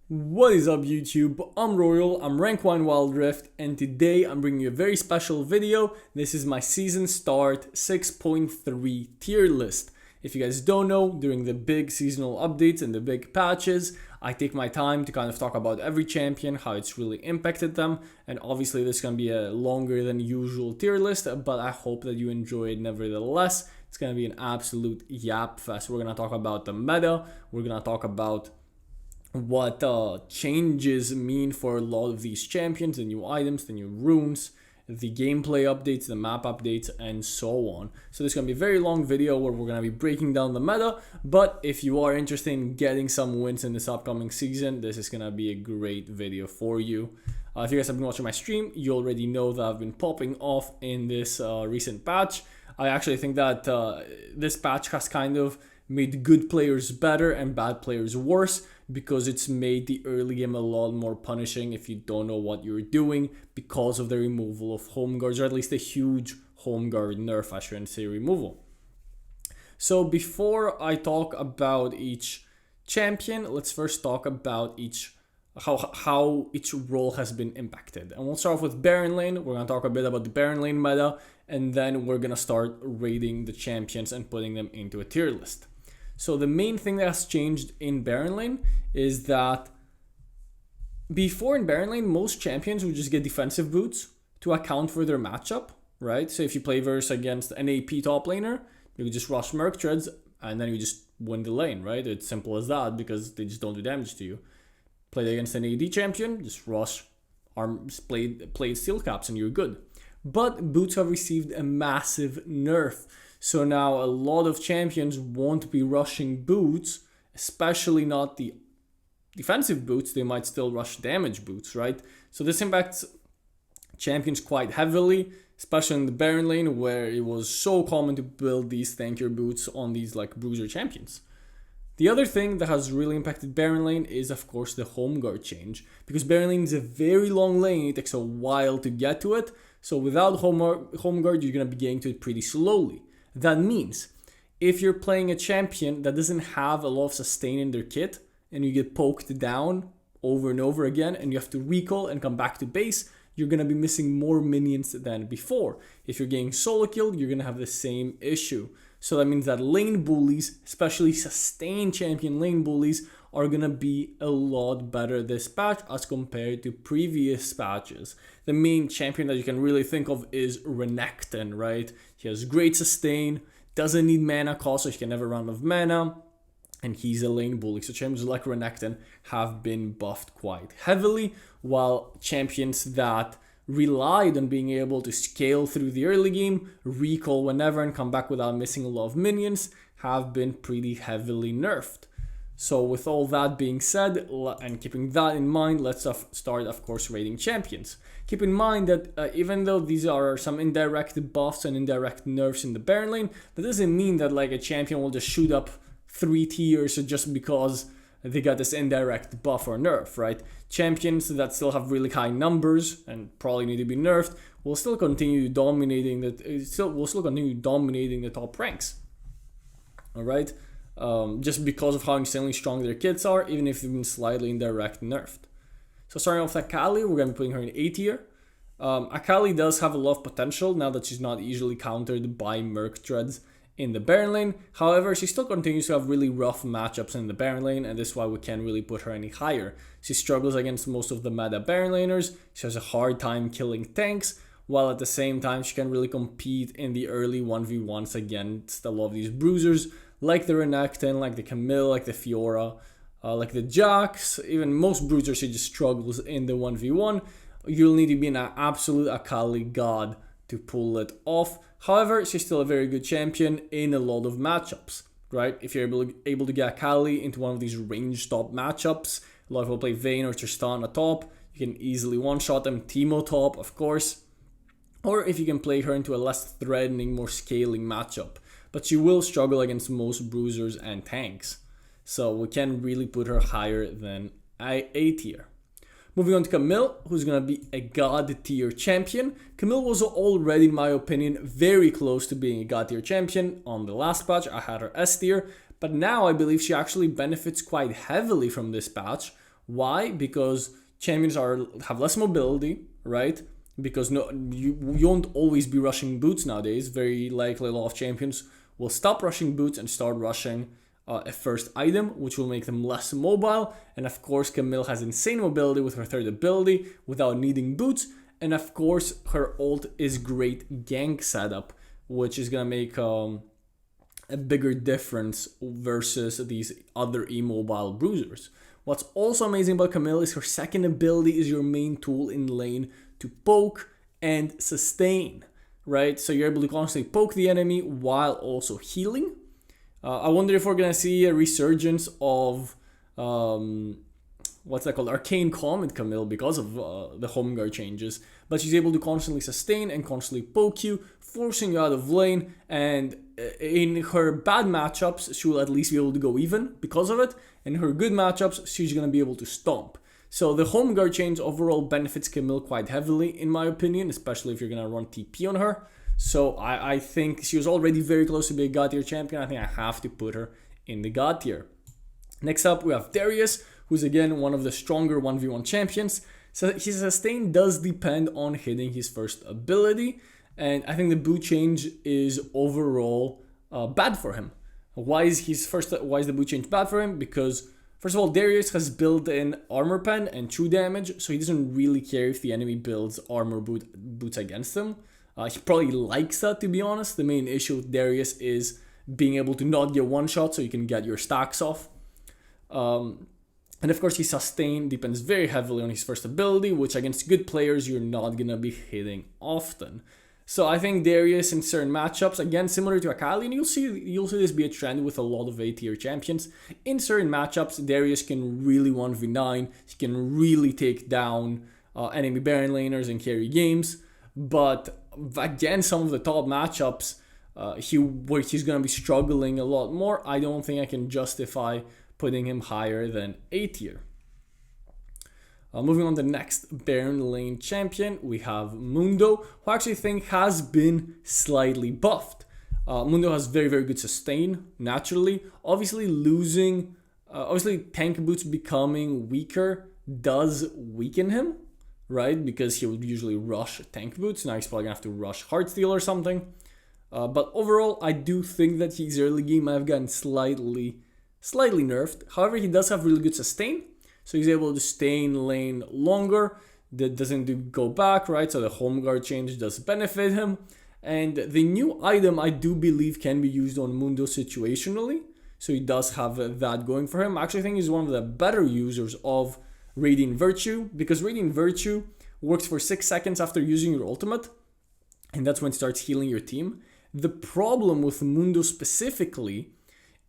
What is up YouTube? I'm Royal, I'm Rank 1 Wild Rift, and today I'm bringing you a very special video. This is my season start 6.3 tier list. If you guys don't know, during the big seasonal updates and the big patches, I take my time to kind of talk about every champion, how it's really impacted them, and obviously this is going to be a longer than usual tier list, but I hope that you enjoy it nevertheless. It's going to be an absolute yap fest. We're going to talk about the meta, we're going to talk about what changes mean for a lot of these champions, the new items, the new runes, the gameplay updates, the map updates, and so on. So this is going to be a very long video where we're going to be breaking down the meta, but if you are interested in getting some wins in this upcoming season, this is going to be a great video for you. If you guys have been watching my stream, you already know that I've been popping off in this recent patch. I actually think that this patch has kind of made good players better and bad players worse, because it's made the early game a lot more punishing if you don't know what you're doing because of the removal of home guards, or at least a huge home guard nerf, I shouldn't say removal. So before I talk about each champion, let's first talk about how each role has been impacted. And we'll start off with Baron lane. We're going to talk a bit about the Baron lane meta, and then we're going to start rating the champions and putting them into a tier list. So the main thing that has changed in Baron lane is that before in Baron lane, most champions would just get defensive boots to account for their matchup, right? So if you play versus against an AP top laner, you just rush Merc Treads and then you just win the lane, right? It's simple as that because they just don't do damage to you. Play against an AD champion, just rush play steel caps and you're good. But boots have received a massive nerf. So now a lot of champions won't be rushing boots, especially not the defensive boots. They might still rush damage boots, right? So this impacts champions quite heavily, especially in the Baron lane where it was so common to build these tankier boots on these like bruiser champions. The other thing that has really impacted Baron lane is of course the home guard change, because Baron lane is a very long lane, it takes a while to get to it. So without home guard, you're going to be getting to it pretty slowly. That means if you're playing a champion that doesn't have a lot of sustain in their kit and you get poked down over and over again and you have to recall and come back to base, you're going to be missing more minions than before. If you're getting solo killed, you're going to have the same issue. So that means that lane bullies, especially sustain champion lane bullies, are going to be a lot better this patch as compared to previous patches. The main champion that you can really think of is Renekton, right? He has great sustain, doesn't need mana cost, so he can never run out of mana, and he's a lane bully. So champions like Renekton have been buffed quite heavily, while champions that relied on being able to scale through the early game, recall whenever, and come back without missing a lot of minions have been pretty heavily nerfed. So with all that being said, and keeping that in mind, let's start, of course, rating champions. Keep in mind that even though these are some indirect buffs and indirect nerfs in the Baron lane, that doesn't mean that like a champion will just shoot up 3 tiers just because they got this indirect buff or nerf, right? Champions that still have really high numbers and probably need to be nerfed will still continue dominating the top ranks. All right. Just because of how insanely strong their kits are, even if they've been slightly indirect nerfed. So starting off with Akali, we're going to be putting her in A tier. Akali does have a lot of potential now that she's not easily countered by Merc Treads in the Baron lane. However, she still continues to have really rough matchups in the Baron lane, and this is why we can't really put her any higher. She struggles against most of the meta Baron laners, she has a hard time killing tanks, while at the same time she can really compete in the early 1v1s against a lot of these bruisers, like the Renekton, like the Camille, like the Fiora, like the Jax. Even most bruisers, she just struggles in the 1v1. You'll need to be an absolute Akali god to pull it off. However, she's still a very good champion in a lot of matchups, right? If you're able to get Akali into one of these range top matchups, a lot of people play Vayne or Tristana top, you can easily one-shot them, Teemo top, of course. Or if you can play her into a less threatening, more scaling matchup. But she will struggle against most bruisers and tanks. So we can really put her higher than A tier. Moving on to Camille, who's going to be a god tier champion. Camille was already, in my opinion, very close to being a god tier champion. On the last patch, I had her S tier. But now I believe she actually benefits quite heavily from this patch, Why? Because champions have less mobility, right? Because you won't always be rushing boots nowadays. Very likely a lot of champions will stop rushing boots and start rushing a first item, which will make them less mobile. And of course, Camille has insane mobility with her third ability without needing boots. And of course, her ult is great gank setup, which is gonna make a bigger difference versus these other immobile bruisers. What's also amazing about Camille is her second ability is your main tool in lane to poke and sustain, right? So you're able to constantly poke the enemy while also healing. I wonder if we're gonna see a resurgence of what's that called, Arcane Calm with Camille because of the home guard changes. But she's able to constantly sustain and constantly poke you, forcing you out of lane. And in her bad matchups, she will at least be able to go even because of it. In her good matchups, she's gonna be able to stomp. So the home guard change overall benefits Camille quite heavily, in my opinion, especially if you're gonna run TP on her. So I think she was already very close to be a God tier champion. I think I have to put her in the God tier. Next up, we have Darius, who's again one of the stronger 1v1 champions. So his sustain does depend on hitting his first ability, and I think the boot change is overall bad for him. Why is the boot change bad for him? Because first of all, Darius has built-in armor pen and true damage, so he doesn't really care if the enemy builds armor boots against him. He probably likes that, to be honest. The main issue with Darius is being able to not get one shot so you can get your stacks off. And of course, his sustain depends very heavily on his first ability, which against good players, you're not going to be hitting often. So I think Darius in certain matchups, again, similar to Akali, and you'll see this be a trend with a lot of A-tier champions. In certain matchups, Darius can really 1v9, he can really take down enemy Baron laners and carry games. But again, some of the top matchups, where he's going to be struggling a lot more, I don't think I can justify putting him higher than A tier. Moving on to the next Baron lane champion, we have Mundo, who I actually think has been slightly buffed. Mundo has very, very good sustain, naturally. Obviously tank boots becoming weaker does weaken him, right? Because he would usually rush tank boots. Now he's probably gonna have to rush Heartsteel or something. But overall, I do think that his early game might have gotten slightly nerfed. However, he does have really good sustain, so he's able to stay in lane longer. That doesn't go back, right? So the home guard change does benefit him. And the new item, I do believe, can be used on Mundo situationally. So he does have that going for him. I actually think he's one of the better users of Radiant Virtue, because Radiant Virtue works for 6 seconds after using your ultimate, and that's when it starts healing your team. The problem with Mundo specifically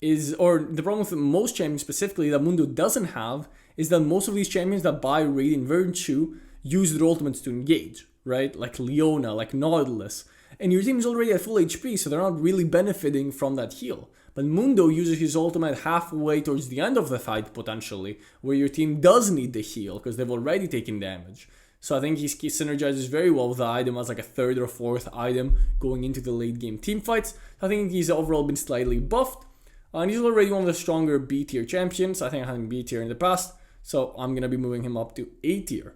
the problem with most champions specifically that Mundo doesn't have, is that most of these champions that buy Radiant Virtue use their ultimates to engage, right? Like Leona, like Nautilus. And your team is already at full HP, so they're not really benefiting from that heal. But Mundo uses his ultimate halfway towards the end of the fight, potentially, where your team does need the heal, because they've already taken damage. So I think he synergizes very well with the item as like a third or fourth item going into the late game team fights. I think he's overall been slightly buffed. And he's already one of the stronger B tier champions. I think I had him B tier in the past, so I'm going to be moving him up to A tier.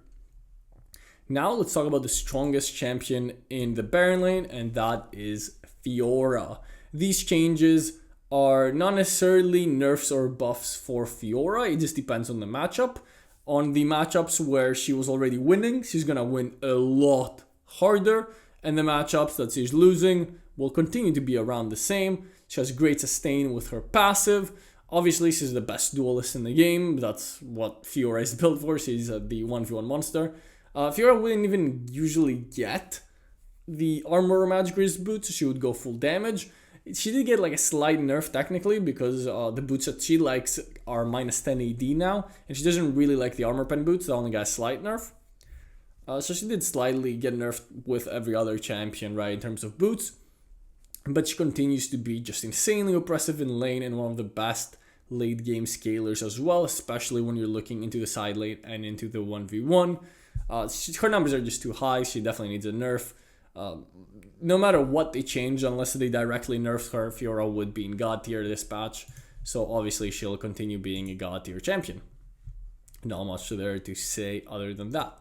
Now let's talk about the strongest champion in the Baron lane, and that is Fiora. These changes are not necessarily nerfs or buffs for Fiora, it just depends on the matchup. On the matchups where she was already winning, she's going to win a lot harder, and the matchups that she's losing will continue to be around the same. She has great sustain with her passive. Obviously, she's the best duelist in the game. That's what Fiora is built for. She's the 1v1 monster. Fiora wouldn't even usually get the armor or magic resist boots. She would go full damage. She did get like a slight nerf technically, because the boots that she likes are minus 10 AD now. And she doesn't really like the armor pen boots. That only got a slight nerf. So she did slightly get nerfed with every other champion, right, in terms of boots. But she continues to be just insanely oppressive in lane and one of the best late game scalers as well, especially when you're looking into the side lane and into the 1v1. Her numbers are just too high. She definitely needs a nerf. No matter what they change, unless they directly nerf her, Fiora would be in God tier this patch. So obviously she'll continue being a God tier champion. Not much there to say other than that.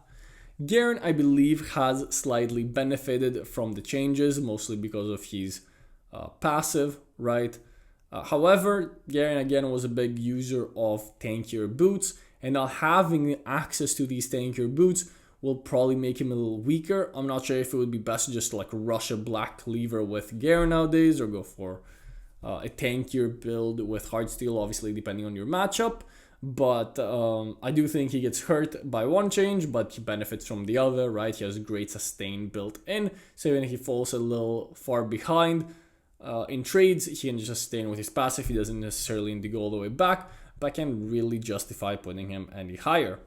Garen, I believe, has slightly benefited from the changes, mostly because of his passive, right? However, Garen again was a big user of tankier boots, and not having access to these tankier boots will probably make him a little weaker. I'm not sure if it would be best to just like rush a Black Cleaver with Garen nowadays, or go for a tankier build with Heartsteel, obviously depending on your matchup. But I do think he gets hurt by one change, but he benefits from the other, right? He has great sustain built in, so even if he falls a little far behind in trades, he can just sustain with his passive. He doesn't necessarily need to go all the way back, but I can't really justify putting him any higher.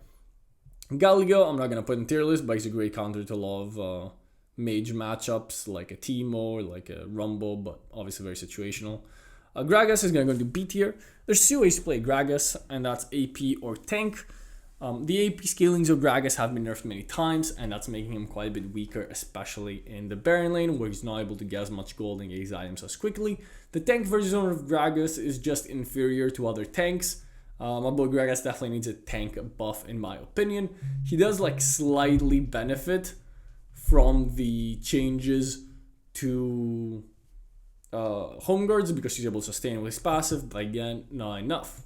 Gallego, I'm not going to put in tier list, but he's a great counter to a lot of mage matchups, like a Teemo or like a Rumble, but obviously very situational. Gragas is going to go into B tier. There's two ways to play Gragas, and that's AP or tank. The AP scalings of Gragas have been nerfed many times, and that's making him quite a bit weaker, especially in the Baron lane, where he's not able to get as much gold and get his items as quickly. The tank version of Gragas is just inferior to other tanks. My boy Gragas definitely needs a tank buff, in my opinion. He does like slightly benefit from the changes to home guards because she's able to sustain with his passive, but again, not enough.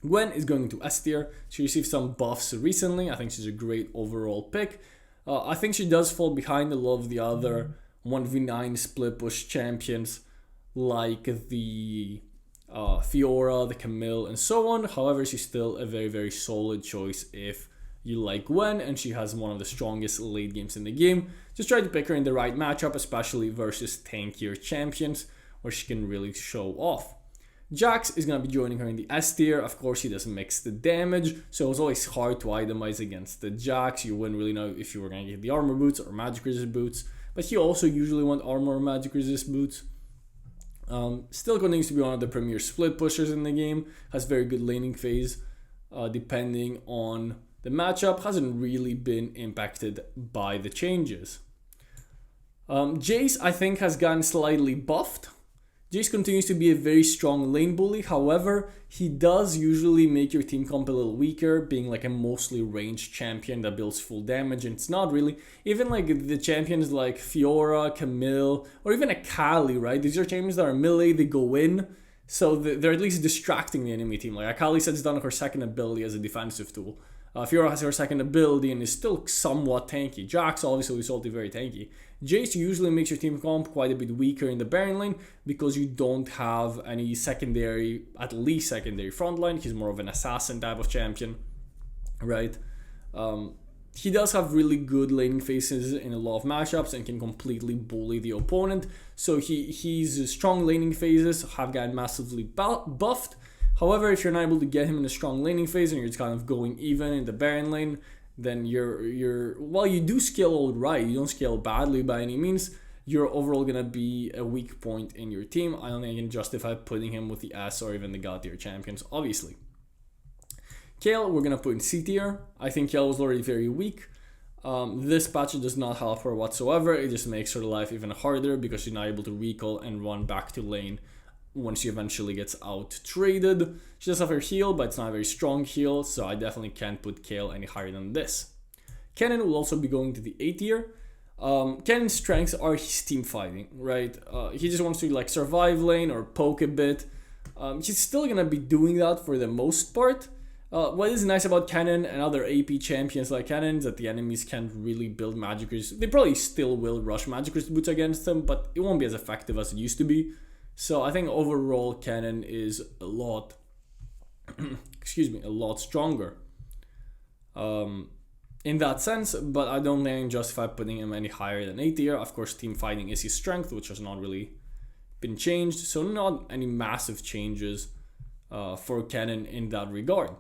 Gwen is going into S tier. She received some buffs recently. I think she's a great overall pick. I think she does fall behind a lot of the other 1v9 split push champions like the Fiora, the Camille, and so on. However, she's still a very, very solid choice if you like Gwen, and she has one of the strongest late games in the game. Just try to pick her in the right matchup, especially versus tankier champions, where she can really show off. Jax is going to be joining her in the S tier. Of course, he doesn't mix the damage, so it's always hard to itemize against the Jax. You wouldn't really know if you were going to get the armor boots or magic resist boots, but he also usually want armor or magic resist boots. Still continues to be one of the premier split pushers in the game. Has very good laning phase, depending on the matchup. Hasn't really been impacted by the changes. Jace, I think, has gotten slightly buffed. Jace continues to be a very strong lane bully. However, he does usually make your team comp a little weaker, being like a mostly ranged champion that builds full damage, and it's not really. Even like the champions like Fiora, Camille, or even a Kali, right? These are champions that are melee, they go in, so they're at least distracting the enemy team. Like Akali sets down her second ability as a defensive tool. Fiora has her second ability and is still somewhat tanky. Jax obviously is also very tanky. Jace usually makes your team comp quite a bit weaker in the Baron lane because you don't have any secondary, at least secondary frontline. He's more of an assassin type of champion, right? He does have really good laning phases in a lot of matchups and can completely bully the opponent. So his strong laning phases have gotten massively buffed. However, if you're not able to get him in a strong laning phase and you're just kind of going even in the Baron lane, then well, you do scale all right. You don't scale badly by any means. You're overall going to be a weak point in your team. I don't think you can justify putting him with the S or even the God tier champions, obviously. Kayle, we're going to put in C tier. I think Kayle was already very weak. This patch does not help her whatsoever. It just makes her life even harder because she's not able to recall and run back to lane when she eventually gets out traded. She does have her heal, but it's not a very strong heal, so I definitely can't put Kayle any higher than this. Kennen will also be going to the A tier. Kennen's strengths are his team fighting, right? He just wants to like survive lane or poke a bit. He's still gonna be doing that for the most part. What is nice about Kennen and other AP champions like Kennen is that the enemies can't really build magic resist. They probably still will rush magic resist boots against them, but it won't be as effective as it used to be. So I think overall Kennen is a lot, a lot stronger in that sense, but I don't think I can justify putting him any higher than A tier. Of course, team fighting is his strength, which has not really been changed, so not any massive changes for Kennen in that regard.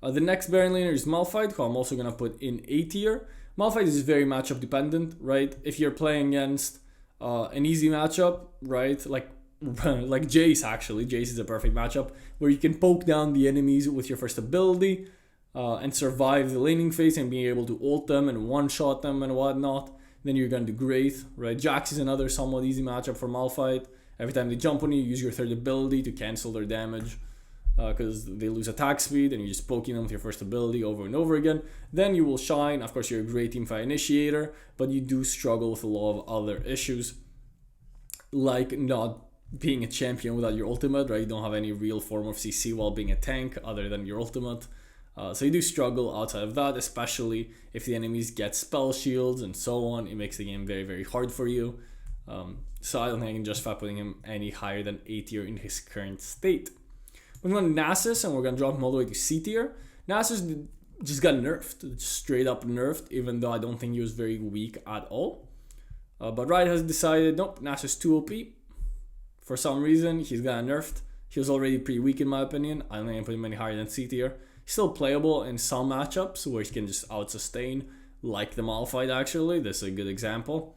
The next Baron laner is Malphite, who I'm also going to put in A tier. Malphite is very matchup dependent, right? If you're playing against an easy matchup, right? Like Jace actually. Jace is a perfect matchup where you can poke down the enemies with your first ability and survive the laning phase and being able to ult them and one-shot them and whatnot. Then you're going to do great, right? Jax is another somewhat easy matchup for Malphite. Every time they jump on you, use your third ability to cancel their damage. because they lose attack speed and you're just poking them with your first ability over and over again, then you will shine. Of course, you're a great teamfight initiator, but you do struggle with a lot of other issues, like not being a champion without your ultimate, right? You don't have any real form of CC while being a tank other than your ultimate. So you do struggle outside of that, especially if the enemies get spell shields and so on. It makes the game very, very hard for you. So I don't think I can justify putting him any higher than A tier in his current state. We're going to Nasus, and we're going to drop him all the way to C tier. Nasus just got nerfed, straight up nerfed, even though I don't think he was very weak at all. But Riot has decided, nope, Nasus too OP. For some reason, he's got nerfed. He was already pretty weak in my opinion. I don't think I can put him any higher than C tier. He's still playable in some matchups where he can just out-sustain, like the Malphite actually. This is a good example.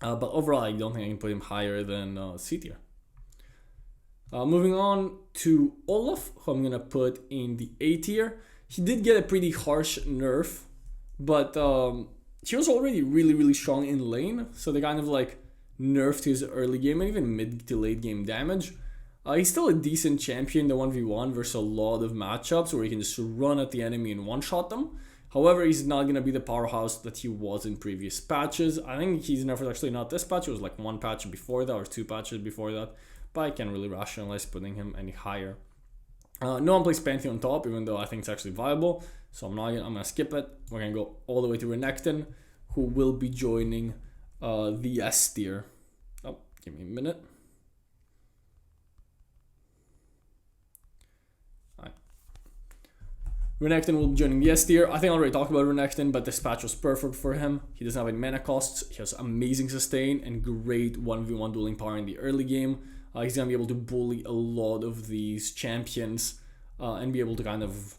But overall, I don't think I can put him higher than C tier. Moving on to Olaf, who I'm going to put in the A tier. He did get a pretty harsh nerf, but he was already really, really strong in lane. So they kind of like nerfed his early game and even mid to late game damage. He's still a decent champion in the 1v1 versus a lot of matchups where he can just run at the enemy and one-shot them. However, he's not going to be the powerhouse that he was in previous patches. I think he's nerfed actually not this patch. It was like one patch before that or two patches before that. But I can't really rationalize putting him any higher. No one plays Pantheon top, even though I think it's actually viable. So I'm gonna skip it. We're gonna go all the way to Renekton, who will be joining the S tier. Oh, give me a minute. Alright. Renekton will be joining the S tier. I think I already talked about Renekton, but this patch was perfect for him. He doesn't have any mana costs. He has amazing sustain and great 1v1 dueling power in the early game. He's going to be able to bully a lot of these champions and be able to kind of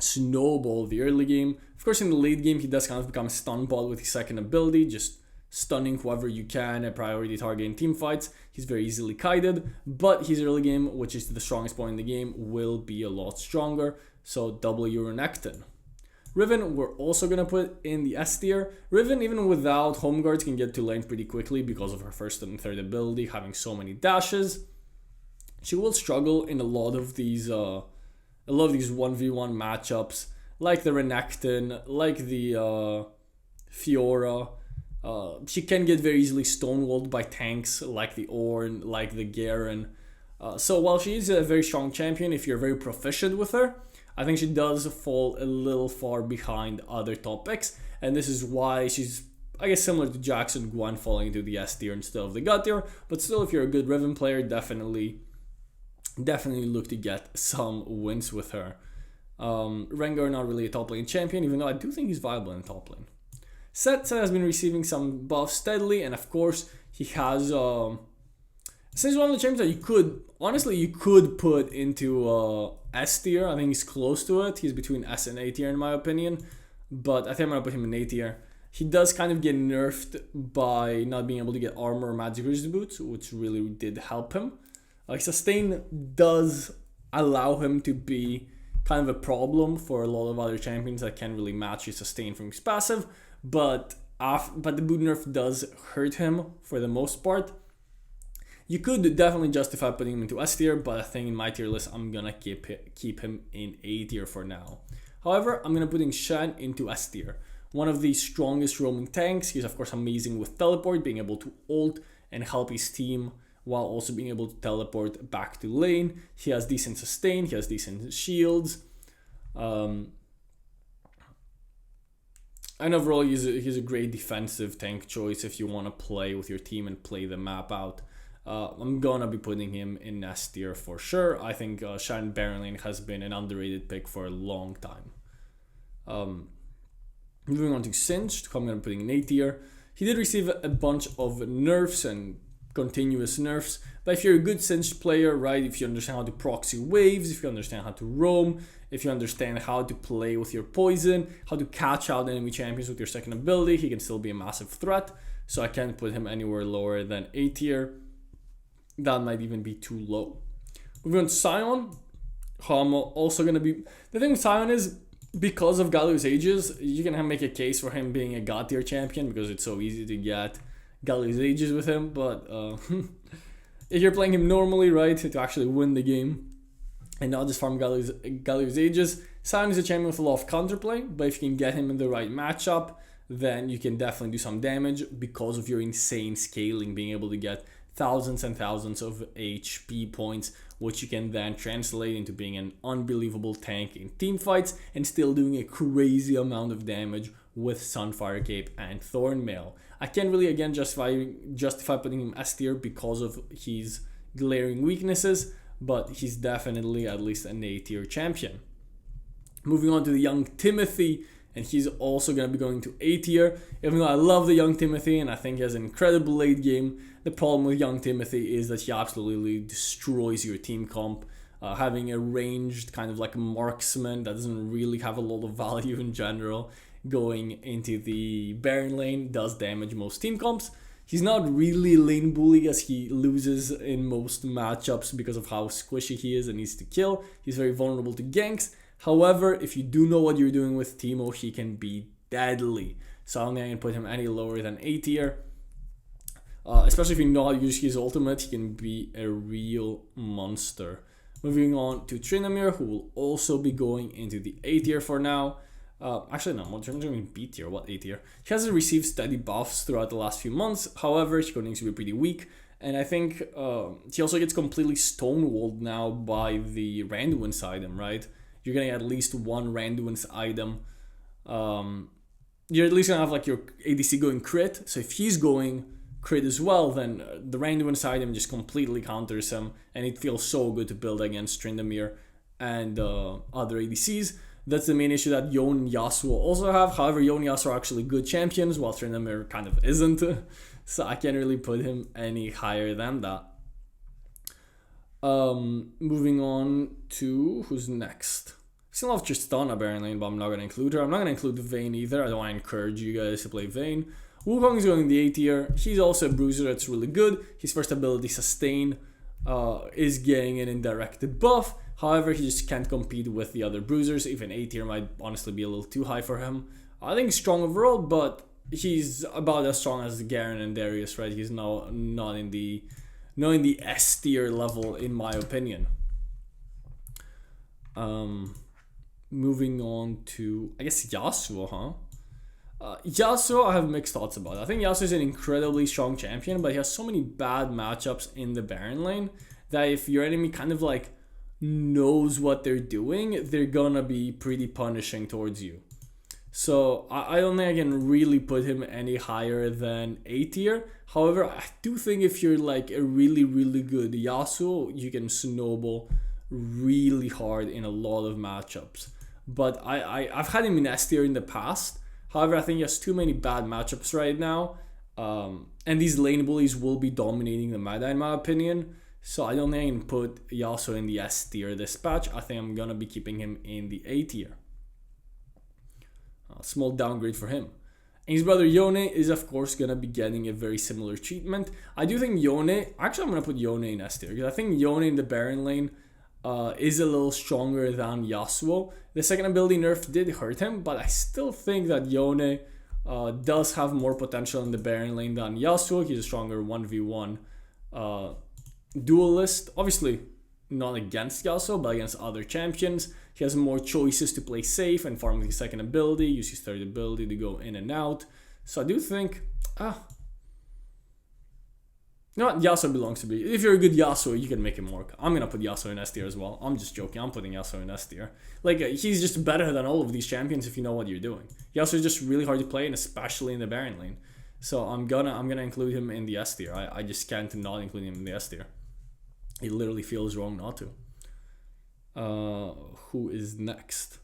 snowball the early game. Of course, in the late game, he does kind of become a stun bot with his second ability, just stunning whoever you can and priority targeting team fights. He's very easily kited, but his early game, which is the strongest point in the game, will be a lot stronger. So double your Renekton. Riven, we're also going to put in the S tier. Riven, even without home guards, can get to lane pretty quickly because of her first and third ability, having so many dashes. She will struggle in a lot of these 1v1 matchups, like the Renekton, like the Fiora. She can get very easily stonewalled by tanks like the Ornn, like the Garen. So while she is a very strong champion, if you're very proficient with her, I think she does fall a little far behind other top picks, and this is why she's, I guess, similar to Jax and Gwen falling into the S tier instead of the God tier. But still, if you're a good Riven player, definitely look to get some wins with her. Rengar, not really a top lane champion, even though I do think he's viable in top lane. Sett has been receiving some buffs steadily, and of course, he has since one of the champions that you could put into S tier. I think he's close to it. He's between S and A tier in my opinion, but I think I'm gonna put him in A tier. He does kind of get nerfed by not being able to get armor or magic resist boots, which really did help him. Like sustain does allow him to be kind of a problem for a lot of other champions that can't really match his sustain from his passive, but the boot nerf does hurt him for the most part. You could definitely justify putting him into S tier, but I think in my tier list, I'm gonna keep him in A tier for now. However, I'm gonna put in Shen into S tier. One of the strongest roaming tanks. He's of course amazing with teleport, being able to ult and help his team while also being able to teleport back to lane. He has decent sustain, he has decent shields. And overall, he's a great defensive tank choice if you want to play with your team and play the map out. I'm gonna be putting him in S tier for sure. I think Shen Baron Lane has been an underrated pick for a long time. Moving on to Singed, I'm gonna be putting in A tier. He did receive a bunch of nerfs and continuous nerfs, but if you're a good Singed player, right, if you understand how to proxy waves, if you understand how to roam, if you understand how to play with your poison, how to catch out enemy champions with your second ability, he can still be a massive threat. So I can't put him anywhere lower than A tier. That might even be too low. Moving on to Sion, I'm also going to be... The thing with Sion is, because of Galio's Aegis, you can make a case for him being a God tier champion because it's so easy to get Galio's Aegis with him. But if you're playing him normally, right, to actually win the game, and not just farm Galio's Aegis. Sion is a champion with a lot of counterplay, but if you can get him in the right matchup, then you can definitely do some damage because of your insane scaling, being able to get thousands and thousands of HP points, which you can then translate into being an unbelievable tank in team fights and still doing a crazy amount of damage with Sunfire Cape and Thornmail. I can't really again justify putting him S tier because of his glaring weaknesses, but he's definitely at least an A tier champion. Moving on to the young Timothy, and he's also going to be going to A tier. Even though I love the young Timothy and I think he has an incredible late game, the problem with young Timothy is that he absolutely destroys your team comp. Having a ranged kind of like marksman that doesn't really have a lot of value in general, going into the Baron lane does damage most team comps. He's not really lane bully as he loses in most matchups because of how squishy he is and needs to kill. He's very vulnerable to ganks. However, if you do know what you're doing with Teemo, he can be deadly. So I don't think I can put him any lower than A tier. Especially if you know how to use his ultimate, he can be a real monster. Moving on to Tryndamere, who will also be going into the A tier for now. Actually, no, Tryndamere B tier, what A tier? He hasn't received steady buffs throughout the last few months. However, he continues to be pretty weak. And I think he also gets completely stonewalled now by the Randuin's item, right? You're getting at least one Randuin's item. You're at least gonna have like your ADC going crit. So if he's going crit as well, then the Randuin's item just completely counters him, and it feels so good to build against Tryndamere and other ADCs. That's the main issue that Yone and Yasuo also have. However, Yone and Yasuo are actually good champions, while Tryndamere kind of isn't. So I can't really put him any higher than that. Moving on to who's next. Still have Tristana Baron lane, but I'm not going to include her. I'm not going to include Vayne either. I don't want to encourage you guys to play Vayne. Wukong is going in the A tier. He's also a bruiser that's really good. His first ability, Sustain, is getting an indirect buff. However, he just can't compete with the other bruisers. Even A tier might honestly be a little too high for him. I think he's strong overall, but he's about as strong as Garen and Darius, right? He's not in the S tier level, in my opinion. Moving on to, I guess, Yasuo, huh? Yasuo, I have mixed thoughts about. I think Yasuo is an incredibly strong champion, but he has so many bad matchups in the Baron lane that if your enemy kind of like knows what they're doing, they're gonna be pretty punishing towards you. So I don't think I can really put him any higher than A tier. However, I do think if you're like a really, really good Yasuo, you can snowball really hard in a lot of matchups. But I've had him in S tier in the past. However, I think he has too many bad matchups right now. And these lane bullies will be dominating the meta in my opinion. So I don't think I can put Yasuo in the S tier this patch. I think I'm going to be keeping him in the A tier. Small downgrade for him. And his brother Yone is of course going to be getting a very similar treatment. I do think Yone, actually I'm going to put Yone in S tier. Because I think Yone in the Baron lane is a little stronger than Yasuo. The second ability nerf did hurt him, but I still think that Yone does have more potential in the Baron lane than Yasuo. He's a stronger 1v1 duelist. Obviously not against Yasuo, but against other champions. He has more choices to play safe and farm his second ability, use his third ability to go in and out. So I do think, you know what, Yasuo belongs to be. If you're a good Yasuo, you can make him work. I'm gonna put Yasuo in S tier as well. I'm just joking. I'm putting Yasuo in S tier. Like, he's just better than all of these champions if you know what you're doing. Yasuo is just really hard to play, and especially in the Baron lane. So I'm gonna include him in the S tier. I just can't not include him in the S tier. It literally feels wrong not to. Who is next?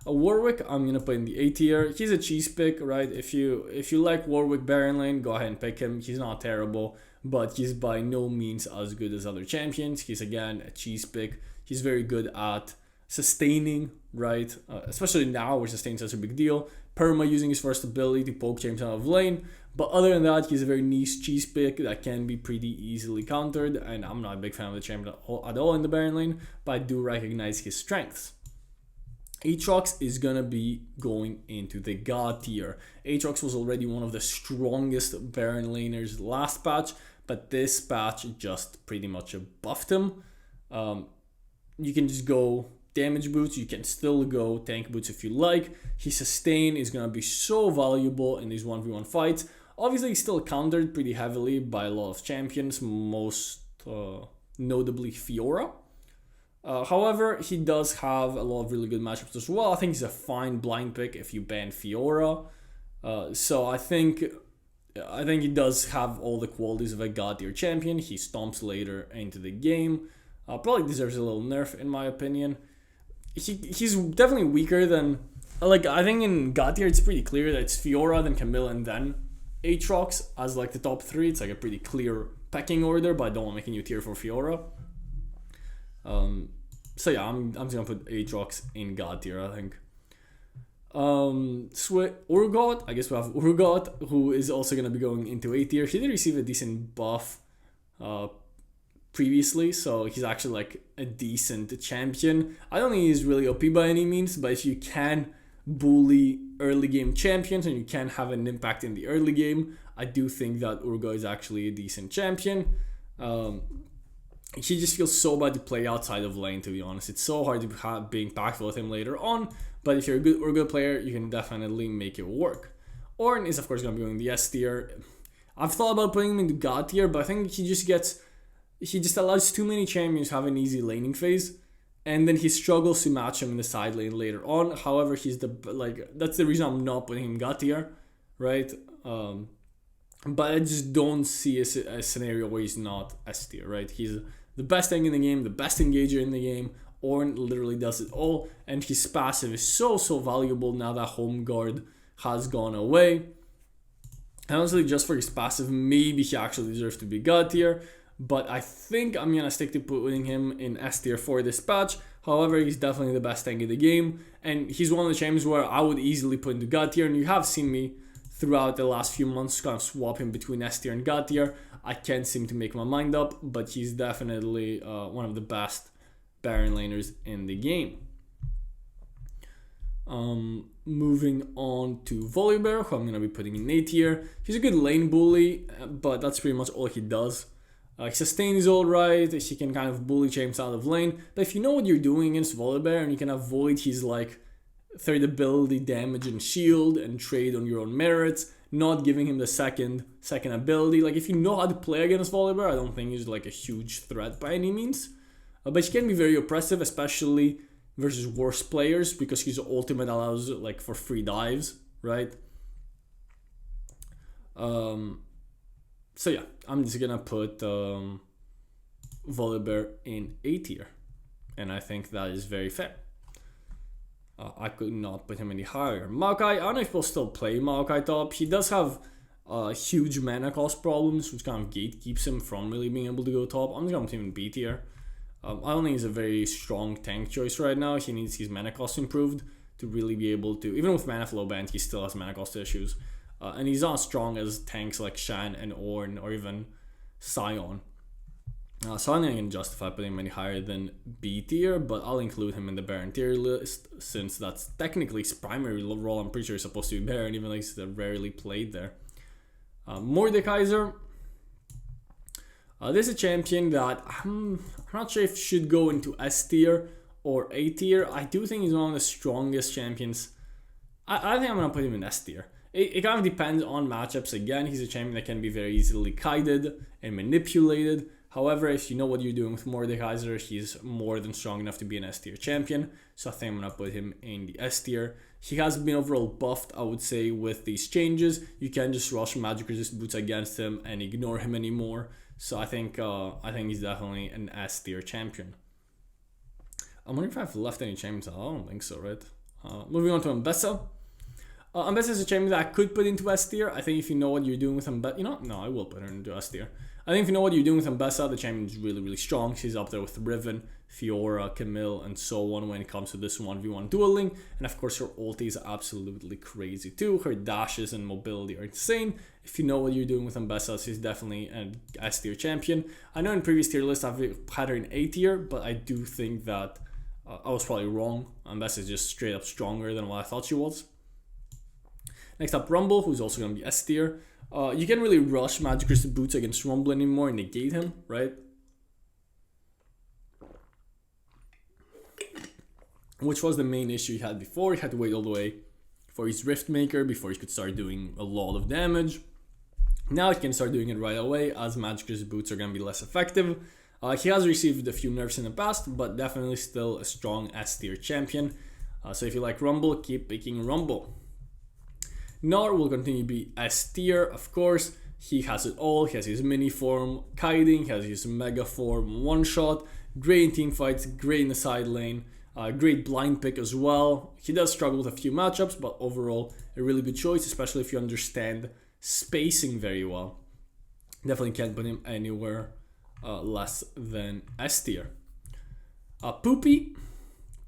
Warwick, I'm gonna put in the A tier. He's a cheese pick, right? If you like Warwick Baron lane, go ahead and pick him. He's not terrible, but he's by no means as good as other champions. He's again a cheese pick. He's very good at sustaining, right? Especially now where sustain is such a big deal. Perma using his first ability to poke champions out of lane. But other than that, he's a very niche cheese pick that can be pretty easily countered. And I'm not a big fan of the champion at all in the Baron lane, but I do recognize his strengths. Aatrox is gonna be going into the God tier. Aatrox was already one of the strongest Baron laners last patch, but this patch just pretty much buffed him. you can just go damage boots. You can still go tank boots if you like. His sustain is going to be so valuable in these 1v1 fights. Obviously, he's still countered pretty heavily by a lot of champions, most notably Fiora. However, he does have a lot of really good matchups as well. I think he's a fine blind pick if you ban Fiora. So I think he does have all the qualities of a god tier champion. He stomps later into the game. Probably deserves a little nerf in my opinion. He's definitely weaker than, like, I think in god tier it's pretty clear that it's Fiora, then Camille, and then Aatrox as like the top 3. It's like a pretty clear pecking order, but I don't want to make a new tier for Fiora. So yeah, I'm just gonna put Aatrox in god tier, I think. Urgot, I guess we have Urgot, who is also gonna be going into A tier. He did receive a decent buff previously, so he's actually like a decent champion. I don't think he's really OP by any means, but if you can bully early game champions and you can have an impact in the early game, I do think that Urgot is actually a decent champion. He just feels so bad to play outside of lane, to be honest. It's so hard to be impactful with him later on, but if you're a good Urgot player, you can definitely make it work. Ornn is of course going to be going the S tier. I've thought about putting him into god tier, but I think he just allows too many champions to have an easy laning phase, and then he struggles to match him in the side lane later on. However, that's the reason I'm not putting him god tier, right? But I just don't see a scenario where he's not S tier, right? He's the best thing in the game, the best engager in the game. Ornn literally does it all, and his passive is so valuable now that Home Guard has gone away. And honestly, just for his passive, maybe he actually deserves to be god tier, but I think I'm gonna stick to putting him in S tier for this patch. However, he's definitely the best tank in the game, and he's one of the champions where I would easily put into god tier, and you have seen me throughout the last few months kind of swap him between S tier and god tier. I can't seem to make my mind up, but he's definitely one of the best Baron laners in the game. Moving on to Volibear, who I'm going to be putting in A tier. He's a good lane bully, but that's pretty much all he does. His sustain is alright, he can kind of bully champs out of lane, but if you know what you're doing against Volibear and you can avoid his like third ability damage and shield and trade on your own merits, not giving him the second ability, like if you know how to play against Volibear, I don't think he's like a huge threat by any means. But he can be very oppressive, especially versus worse players, because his ultimate allows like for free dives, right? So yeah, I'm just gonna put Volibear in A tier, and I think that is very fair. I could not put him any higher. Maokai, I don't know if we'll still play Maokai top. He does have huge mana cost problems, which kind of gatekeeps him from really being able to go top. I'm just gonna put him in B tier. I don't think he's a very strong tank choice right now. He needs his mana cost improved to really be able to, even with mana flow band, he still has mana cost issues. And he's not as strong as tanks like Shan and Ornn or even Sion. So I don't think I can justify putting him any higher than B tier, but I'll include him in the Baron tier list since that's technically his primary role. I'm pretty sure he's supposed to be Baron, even though he's rarely played there. Mordekaiser. This is a champion that I'm not sure if should go into S tier or A tier. I do think he's one of the strongest champions. I think I'm going to put him in S tier. It kind of depends on matchups. Again, he's a champion that can be very easily kited and manipulated. However, if you know what you're doing with Mordekaiser, he's more than strong enough to be an S tier champion. So I think I'm going to put him in the S tier. He has been overall buffed, I would say, with these changes. You can't just rush magic resist boots against him and ignore him anymore. So I think he's definitely an S tier champion. I'm wondering if I've left any champions. I don't think so, right? Moving on to Ambessa. Ambessa is a champion that I could put into S tier. I think if you know what you're doing with Ambessa, no, I will put her into S tier. I think if you know what you're doing with Ambessa, the champion is really, really strong. She's up there with Riven, Fiora, Camille, and so on when it comes to this 1v1 dueling. And of course, her ulti is absolutely crazy too. Her dashes and mobility are insane. If you know what you're doing with Ambessa, she's definitely an S tier champion. I know in previous tier lists I've had her in A tier, but I do think that I was probably wrong. Ambessa is just straight up stronger than what I thought she was. Next up, Rumble, who's also going to be S tier. You can't really rush Magic Resist Boots against Rumble anymore and negate him, right? which was the main issue he had before. He had to wait all the way for his Riftmaker before he could start doing a lot of damage. Now he can start doing it right away, as Magic's boots are going to be less effective. He has received a few nerfs in the past, but definitely still a strong S tier champion. So if you like Rumble, keep picking Rumble. Gnar will continue to be S tier, of course. He has it all. He has his mini form, kiting, he has his mega form, one shot, great in team fights, great in the side lane, great blind pick as well. He does struggle with a few matchups, but overall a really good choice, especially if you understand spacing very well. Definitely can't put him anywhere less than S tier. Poopy,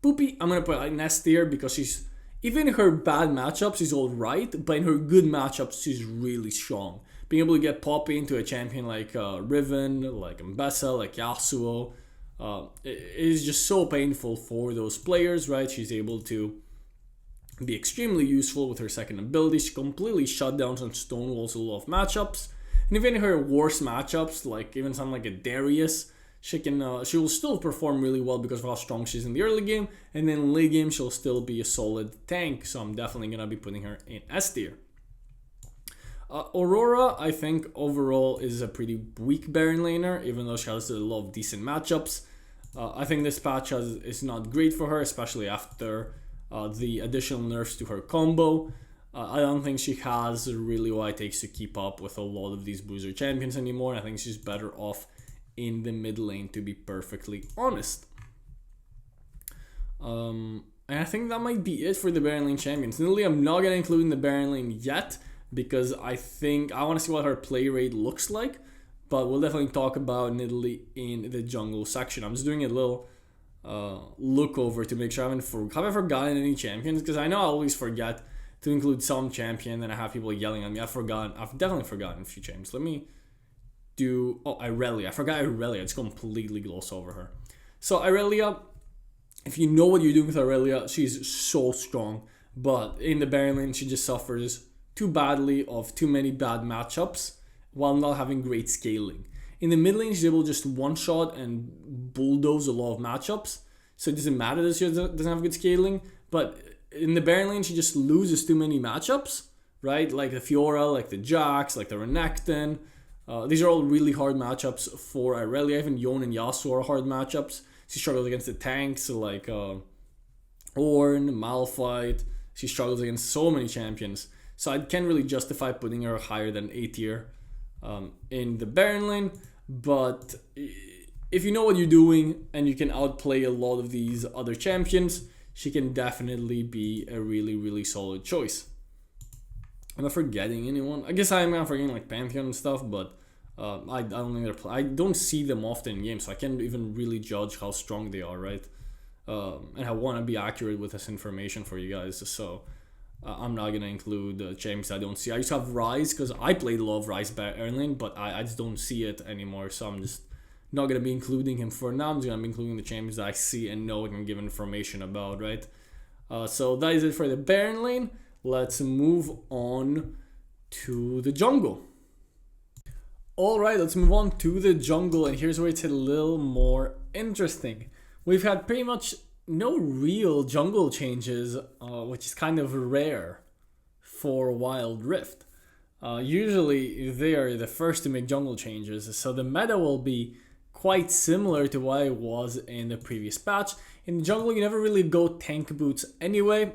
I'm gonna put in S tier because she's, even in her bad matchups, she's alright, but in her good matchups, she's really strong. Being able to get Poppy into a champion like Riven, like Mbessa, like Yasuo, it is just so painful for those players, right? She's able to be extremely useful with her second ability. She completely shut down and stonewalls a lot of matchups. And even in her worst matchups, like even something like a Darius, she will still perform really well because of how strong she is in the early game. And then late game, she'll still be a solid tank. So I'm definitely going to be putting her in S tier. Aurora, I think overall is a pretty weak Baron laner, even though she has a lot of decent matchups. I think this patch is not great for her, especially after the additional nerfs to her combo. I don't think she has really what it takes to keep up with a lot of these bruiser champions anymore. I think she's better off in the mid lane, to be perfectly honest. And I think that might be it for the Baron lane champions. Nidalee, I'm not going to include in the Baron lane yet because I think I want to see what her play rate looks like. But we'll definitely talk about Nidalee in the jungle section. I'm just doing a little look over to make sure I have I forgotten any champions, because I know I always forget to include some champion and I have people yelling at me. I've definitely forgotten a few champions. Let me do, Irelia. I forgot Irelia. I just completely glossed over her. So Irelia, if you know what you're doing with Irelia, she's so strong. But in the Baron lane, she just suffers too badly of too many bad matchups while not having great scaling. In the mid lane, she's able to just one-shot and bulldoze a lot of matchups. So it doesn't matter that she doesn't have good scaling. But in the Baron lane, she just loses too many matchups, right? Like the Fiora, like the Jax, like the Renekton. These are all really hard matchups for Irelia. Even Yone and Yasuo are hard matchups. She struggles against the tanks like Ornn, Malphite. She struggles against so many champions. So I can't really justify putting her higher than A tier in the Baron lane. But if you know what you're doing and you can outplay a lot of these other champions, she can definitely be a really, really solid choice. Am I forgetting anyone? I guess I'm forgetting like Pantheon and stuff, but I don't think I don't see them often in games, so I can't even really judge how strong they are, right? And I want to be accurate with this information for you guys, so I'm not gonna include champions I don't see. I used to have Ryze because I played a lot of Ryze Baron lane, but I just don't see it anymore, so I'm just not gonna be including him for now. I'm just gonna be including the champions that I see and know I can give information about, right? So that is it for the Baron lane. Let's move on to the jungle. Alright, let's move on to the jungle, and here's where it's a little more interesting. We've had pretty much no real jungle changes, which is kind of rare for Wild Rift. Usually they are the first to make jungle changes, so the meta will be quite similar to what it was in the previous patch. In the jungle, you never really go tank boots anyway.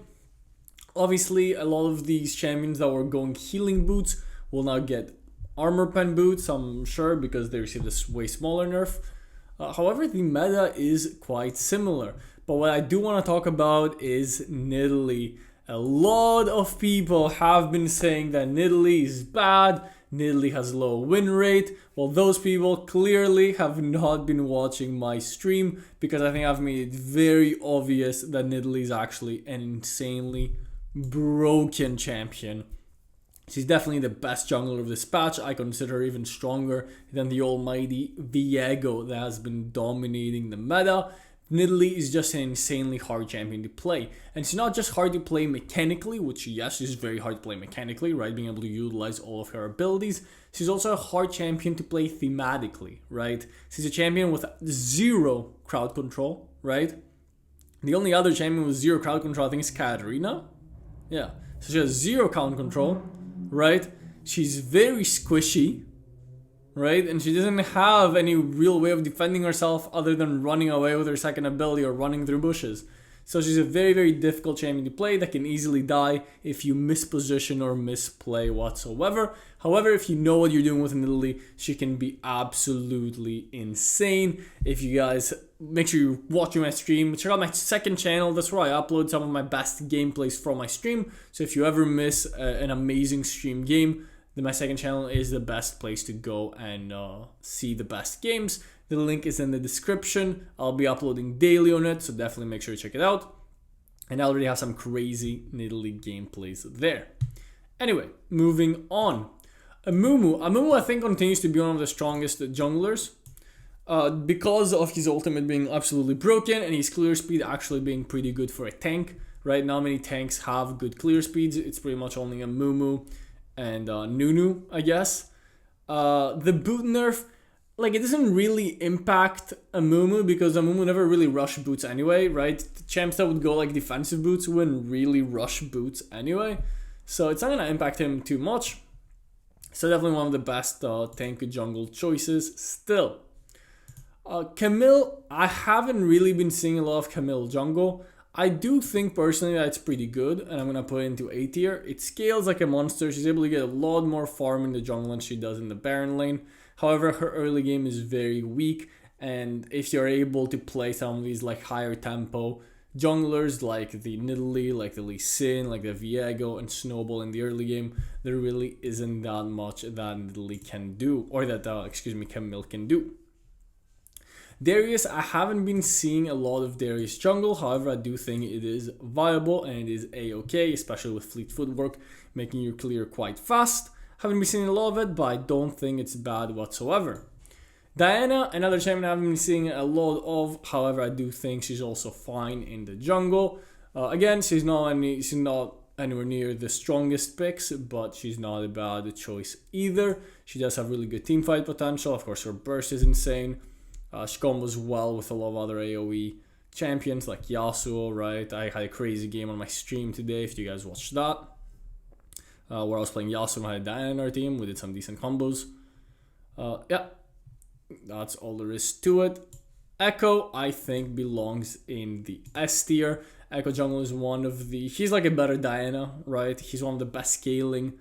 Obviously, a lot of these champions that were going healing boots will now get armor pen boots, I'm sure, because they received this way smaller nerf. However, the meta is quite similar. But what I do want to talk about is Nidalee. A lot of people have been saying that Nidalee is bad, Nidalee has low win rate. Well, those people clearly have not been watching my stream, because I think I've made it very obvious that Nidalee is actually an insanely broken champion. She's definitely the best jungler of this patch. I consider her even stronger than the almighty Viego that has been dominating the meta. Nidalee is just an insanely hard champion to play. And it's not just hard to play mechanically, which yes, she's very hard to play mechanically, right? Being able to utilize all of her abilities. She's also a hard champion to play thematically, right? She's a champion with zero crowd control, right? The only other champion with 0 crowd control, I think, is Katarina. Yeah, so she has 0 crowd control, right? She's very squishy, right? And she doesn't have any real way of defending herself other than running away with her second ability or running through bushes. So she's a very, very difficult champion to play that can easily die if you misposition or misplay whatsoever. However, if you know what you're doing with Nidalee, she can be absolutely insane. If you guys make sure you're watching my stream, check out my second channel. That's where I upload some of my best gameplays from my stream. So if you ever miss an amazing stream game, then my second channel is the best place to go and see the best games. The link is in the description. I'll be uploading daily on it, so definitely make sure to check it out. And I already have some crazy Nidalee gameplays there. Anyway, moving on. Amumu, I think, continues to be one of the strongest junglers because of his ultimate being absolutely broken and his clear speed actually being pretty good for a tank. Right now, many tanks have good clear speeds. It's pretty much only Amumu and Nunu, I guess. The boot nerf, like, it doesn't really impact Amumu because Amumu never really rush boots anyway, right? The champs that would go like defensive boots wouldn't really rush boots anyway, so it's not gonna impact him too much. So definitely one of the best tank jungle choices still. Camille, I haven't really been seeing a lot of Camille jungle. I do think personally that it's pretty good, and I'm gonna put it into A tier. It scales like a monster. She's able to get a lot more farm in the jungle than she does in the Baron lane. However, her early game is very weak, and if you're able to play some of these like higher tempo junglers like the Nidalee, like the Lee Sin, like the Viego and Snowball in the early game, there really isn't that much that Nidalee can do, or that Camille can do. Darius, I haven't been seeing a lot of Darius jungle. However, I do think it is viable and it is a-okay, especially with fleet footwork, making you clear quite fast. Haven't been seeing a lot of it, but I don't think it's bad whatsoever. Diana, another champion I haven't been seeing a lot of. However, I do think she's also fine in the jungle. Again, she's not anywhere near the strongest picks, but she's not a bad choice either. She does have really good teamfight potential. Of course, her burst is insane. She combos well with a lot of other AoE champions like Yasuo, right? I had a crazy game on my stream today, if you guys watched that. Where I was playing Yasuo and I had Diana on our team. We did some decent combos. Yeah, that's all there is to it. Echo, I think, belongs in the S tier. Echo Jungle is one of the... He's like a better Diana, right? He's one of the best scaling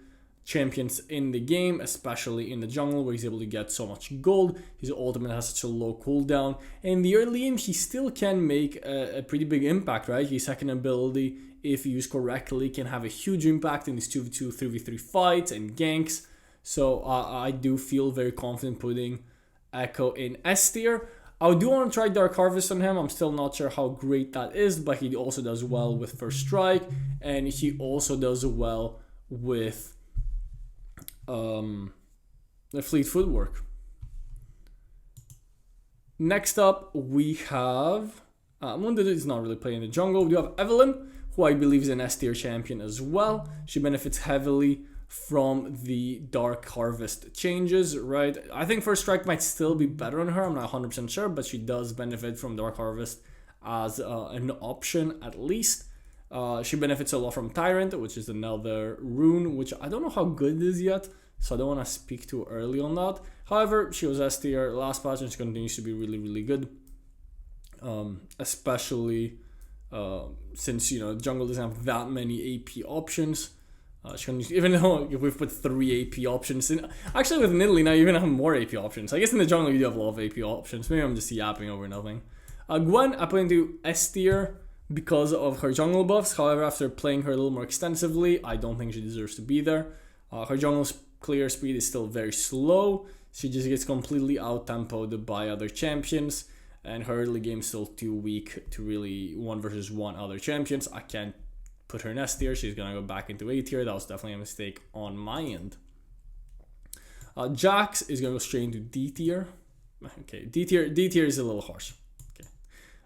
champions in the game, especially in the jungle where he's able to get so much gold. His ultimate has such a low cooldown. In the early game, he still can make a pretty big impact, right? His second ability, if used correctly, can have a huge impact in these 2v2, 3v3 fights and ganks. So I do feel very confident putting Echo in S tier. I do want to try Dark Harvest on him. I'm still not sure how great that is, but he also does well with First Strike, and he also does well with the fleet footwork. Next up, we have Mundid is not really playing the jungle. We do have Evelynn, who I believe is an S tier champion as well. She benefits heavily from the Dark Harvest changes, right? I think First Strike might still be better on her. I'm not 100% sure, but she does benefit from Dark Harvest as an option at least. She benefits a lot from Tyrant, which is another rune, which I don't know how good it is yet, so I don't want to speak too early on that. However, she was S tier last patch and she continues to be really, really good. Especially since, you know, jungle doesn't have that many AP options. Even though we've put 3 AP options in, actually with Nidalee now you even have more AP options. I guess in the jungle you do have a lot of AP options. Maybe I'm just yapping over nothing. Gwen I put into S tier because of her jungle buffs. However, after playing her a little more extensively, I don't think she deserves to be there. Her jungle's clear speed is still very slow. She just gets completely out-tempoed by other champions, and her early game is still too weak to really 1 versus 1 other champions. I can't put her in S tier. She's gonna go back into A tier. That was definitely a mistake on my end. Jax is gonna go straight into D tier. Okay, D tier is a little harsh. Okay,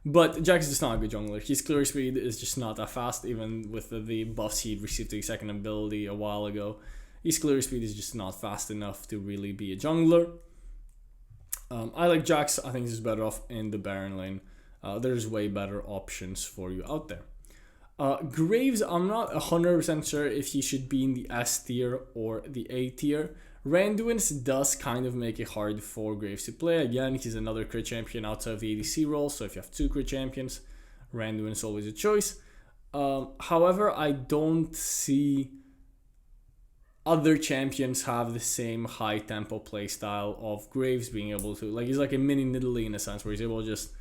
but Jax is just not a good jungler. His clear speed is just not that fast, even with the buffs he received to his second ability a while ago. His clear speed is just not fast enough to really be a jungler. I like Jax. I think he's better off in the Baron lane. there's way better options for you out there. Graves, I'm not 100% sure if he should be in the S tier or the A tier. Randuin's does kind of make it hard for Graves to play. Again, he's another crit champion outside of the ADC role, so if you have two crit champions, Randuin's always a choice. However, I don't see other champions have the same high tempo playstyle of Graves being able to, like, he's like a mini Nidalee in a sense, where he's able to just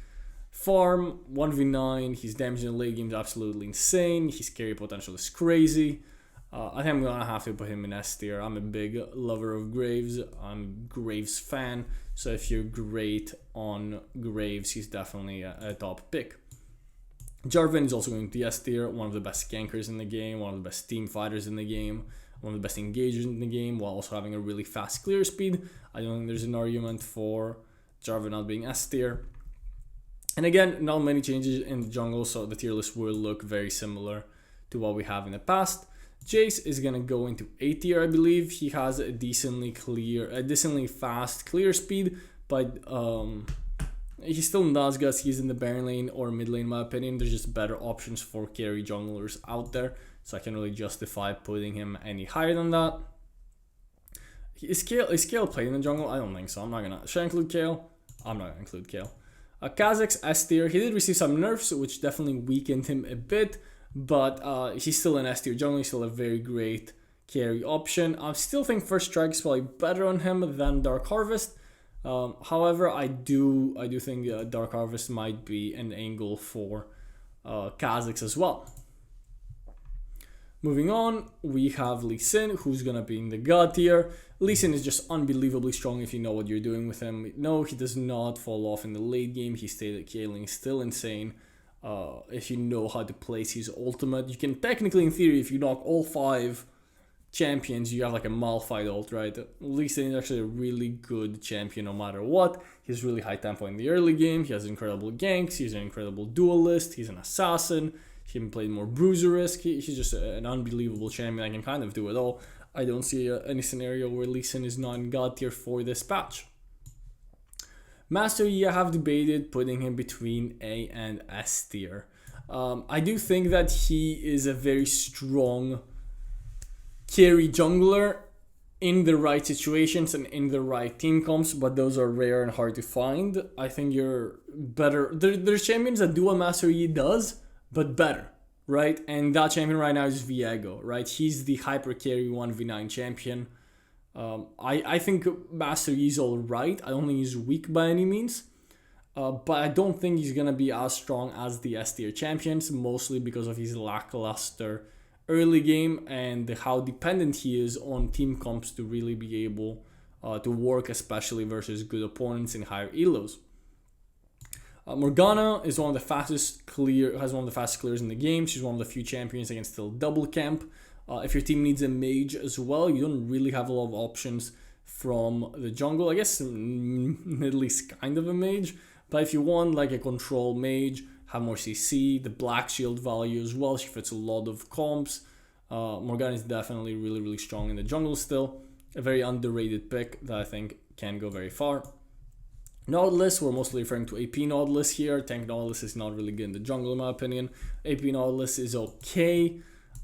farm 1v9. His damage in the late game is absolutely insane. His carry potential is crazy. I think I'm gonna have to put him in S tier. I'm a big lover of Graves. I'm a Graves fan, so if you're great on Graves, he's definitely a top pick. Jarvan is also going to the S tier, one of the best gankers in the game, one of the best team fighters in the game, one of the best engagers in the game, while also having a really fast clear speed. I don't think there's an argument for Jarvan not being S tier. And again, not many changes in the jungle, so the tier list will look very similar to what we have in the past. Jace is gonna go into A tier, I believe. He has a decently fast clear speed, but he's still not as good as he's in the Baron lane or mid lane, in my opinion. There's just better options for carry junglers out there, so I can't really justify putting him any higher than that. Is Kayle played in the jungle? I don't think so. Should I include Kayle? I'm not gonna include Kayle. Kha'Zix S tier. He did receive some nerfs, which definitely weakened him a bit, but he's still an S tier jungle. He's still a very great carry option. I still think First Strike is probably better on him than Dark Harvest. However, I do think Dark Harvest might be an angle for Kha'Zix as well. Moving on, we have Lee Sin, who's gonna be in the God tier. Lee Sin is just unbelievably strong if you know what you're doing with him. No, he does not fall off in the late game. He stayed at scaling, still insane. If you know how to place his ultimate, you can technically, in theory, if you knock all 5 champions, you have like a Malphite ult, right? Lee Sin is actually a really good champion no matter what. He's really high tempo in the early game. He has incredible ganks. He's an incredible duelist. He's an assassin. He even played more bruiser risk. He's just an unbelievable champion. I can kind of do it all. I don't see any scenario where Lee Sin is not in God tier for this patch. Master Yi, I have debated putting him between A and S tier. I do think that he is a very strong carry jungler in the right situations and in the right team comps, but those are rare and hard to find. I think you're better. There's champions that do what Master Yi does, but better, right? And that champion right now is Viego, right? He's the hyper carry 1v9 champion. I think Master Yi's alright. I don't think he's weak by any means. But I don't think he's going to be as strong as the S tier champions, mostly because of his lackluster early game and how dependent he is on team comps to really be able to work, especially versus good opponents in higher elos. Morgana is one of the fastest clears in the game. She's one of the few champions that can still double camp. If your team needs a mage as well, you don't really have a lot of options from the jungle. I guess Nidalee's kind of a mage, but if you want like a control mage, have more CC, the black shield value as well, she fits a lot of comps. Morgana is definitely really, really strong in the jungle still. A very underrated pick that I think can go very far. Nautilus, we're mostly referring to AP Nautilus here. Tank Nautilus is not really good in the jungle in my opinion. AP Nautilus is okay.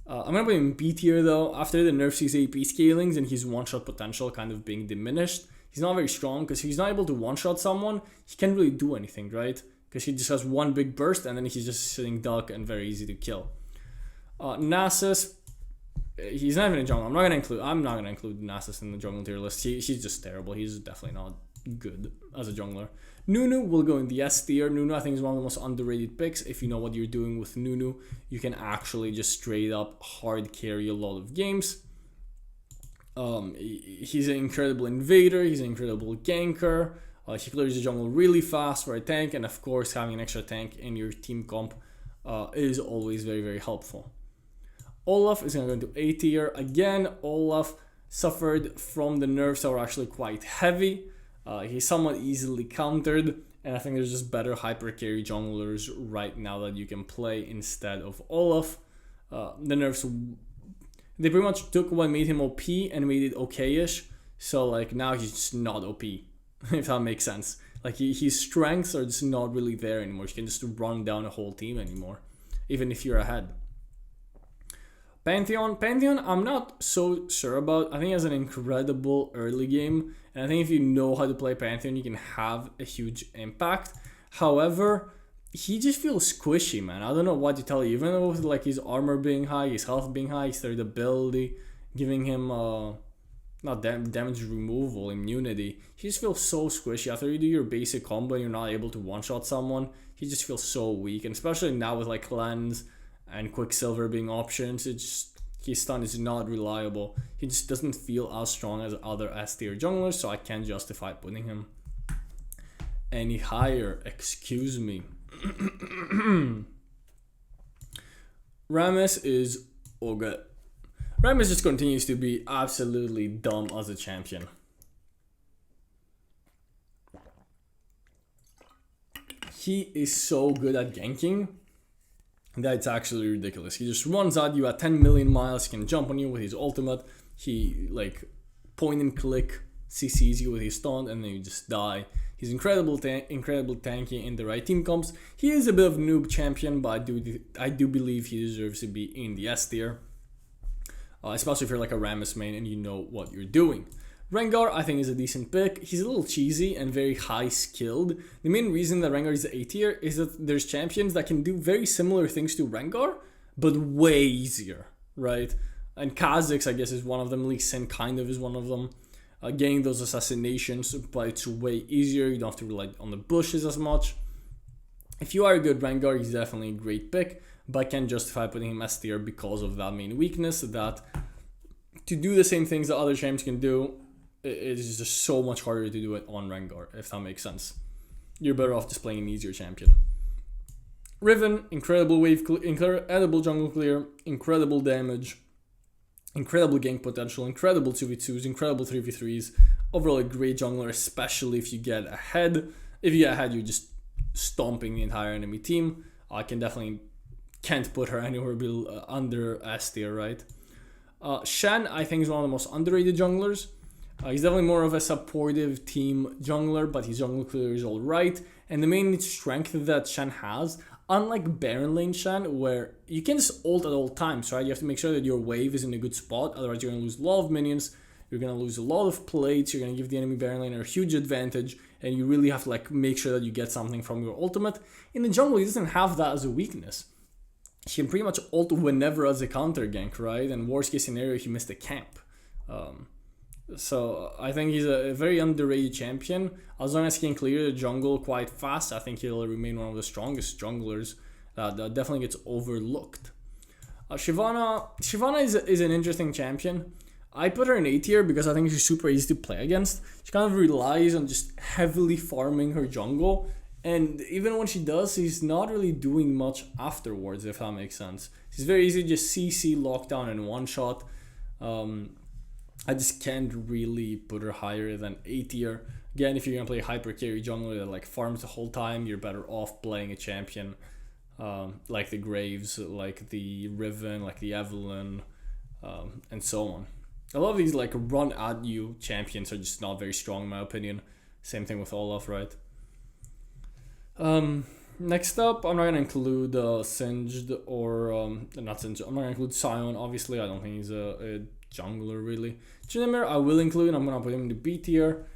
I'm going to put him in B tier though. After the nerfs his AP scalings and his one-shot potential kind of being diminished, he's not very strong because he's not able to one-shot someone. He can't really do anything, right? Because he just has one big burst and then he's just sitting duck and very easy to kill. Nasus, he's not even in jungle. I'm not gonna include Nasus in the jungle tier list. He's just terrible. He's definitely not good as a jungler. Nunu will go in the S tier. Nunu, I think, is one of the most underrated picks. If you know what you're doing with Nunu, you can actually just straight up hard carry a lot of games. He's an incredible invader. He's an incredible ganker. He clears the jungle really fast for a tank, and of course, having an extra tank in your team comp is always very, very helpful. Olaf is going to go into A tier. Again, Olaf suffered from the nerfs that were actually quite heavy. He's somewhat easily countered, and I think there's just better hyper carry junglers right now that you can play instead of Olaf. The nerfs, they pretty much took what made him OP and made it okay-ish. So like now he's just not OP, if that makes sense. Like his strengths are just not really there anymore. You can just run down a whole team anymore, even if you're ahead. Pantheon, I'm not so sure about. I think he has an incredible early game, and I think if you know how to play Pantheon, you can have a huge impact. However, he just feels squishy, man. I don't know what to tell you. Even with like his armor being high, his health being high, his third ability giving him not damage removal, immunity. He just feels so squishy. After you do your basic combo and you're not able to one-shot someone, he just feels so weak. And especially now with like Cleanse and Quicksilver being options, his stun is not reliable. He just doesn't feel as strong as other S tier junglers, so I can't justify putting him any higher. Excuse me. Rammus is okay. Rammus just continues to be absolutely dumb as a champion. He is so good at ganking that it's actually ridiculous. He just runs at you at 10 million miles, he can jump on you with his ultimate, he like point and click CCs you with his taunt, and then you just die. He's incredible tanky in the right team comps. He is a bit of a noob champion, but I do believe he deserves to be in the S tier. Especially if you're like a Rammus main and you know what you're doing. Rengar, I think, is a decent pick. He's a little cheesy and very high skilled. The main reason that Rengar is A tier is that there's champions that can do very similar things to Rengar, but way easier, right? And Kha'Zix, I guess, is one of them. Lee Sin kind of is one of them. Getting those assassinations, but it's way easier. You don't have to rely on the bushes as much. If you are a good Rengar, he's definitely a great pick, but I can't justify putting him S tier because of that main weakness, that to do the same things that other champs can do, it is just so much harder to do it on Rengar, if that makes sense. You're better off just playing an easier champion. Riven, incredible incredible jungle clear, incredible damage, incredible gank potential, incredible 2v2s, incredible 3v3s. Overall a great jungler, especially if you get ahead. If you get ahead, you're just stomping the entire enemy team. I can't put her anywhere below, under S tier, right? Shen, I think, is one of the most underrated junglers. He's definitely more of a supportive team jungler, but his jungle clear is alright. And the main strength that Shen has, unlike Baron lane Shen, where you can just ult at all times, right? You have to make sure that your wave is in a good spot, otherwise you're going to lose a lot of minions, you're going to lose a lot of plates, you're going to give the enemy Baron laner a huge advantage, and you really have to like make sure that you get something from your ultimate. In the jungle, he doesn't have that as a weakness. He can pretty much ult whenever as a counter gank, right? And worst case scenario, he missed a camp. So I think he's a very underrated champion. As long as he can clear the jungle quite fast, I think he'll remain one of the strongest junglers that definitely gets overlooked. Shyvana is an interesting champion. I put her in A tier because I think she's super easy to play against. She kind of relies on just heavily farming her jungle. And even when she does, she's not really doing much afterwards, if that makes sense. She's very easy to just CC, lockdown, and one-shot. I just can't really put her higher than A tier. Again, if you're going to play hyper carry jungler that like farms the whole time, you're better off playing a champion like the Graves, like the Riven, like the Evelynn, and so on. A lot of these like run at you champions are just not very strong in my opinion. Same thing with Olaf, right? Next up, I'm not going to include Singed or, not Singed, I'm not going to include Sion, obviously. I don't think he's a jungler, really. Tryndamere, I will include, I'm going to put him in the B tier.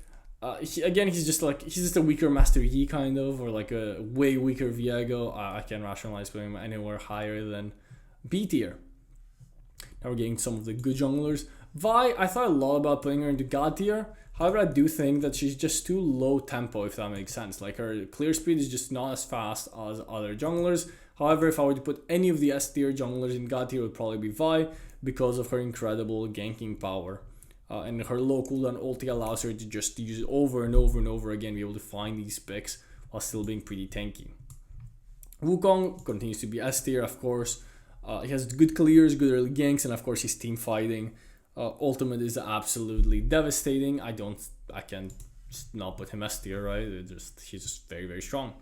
He's just a weaker Master Yi, kind of, or like a way weaker Viego. I can't rationalize putting him anywhere higher than B tier. Now we're getting some of the good junglers. Vi, I thought a lot about putting her into God tier. However, I do think that she's just too low tempo, if that makes sense. Like, her clear speed is just not as fast as other junglers. However, if I were to put any of the S tier junglers in God tier, it would probably be Vi because of her incredible ganking power. And her low cooldown ulti allows her to just use it over and over and over again, be able to find these picks while still being pretty tanky. Wukong continues to be S tier, of course. He has good clears, good early ganks, and of course his team fighting. Ultimate is absolutely devastating. I can not put him S tier, right? He's just very, very strong.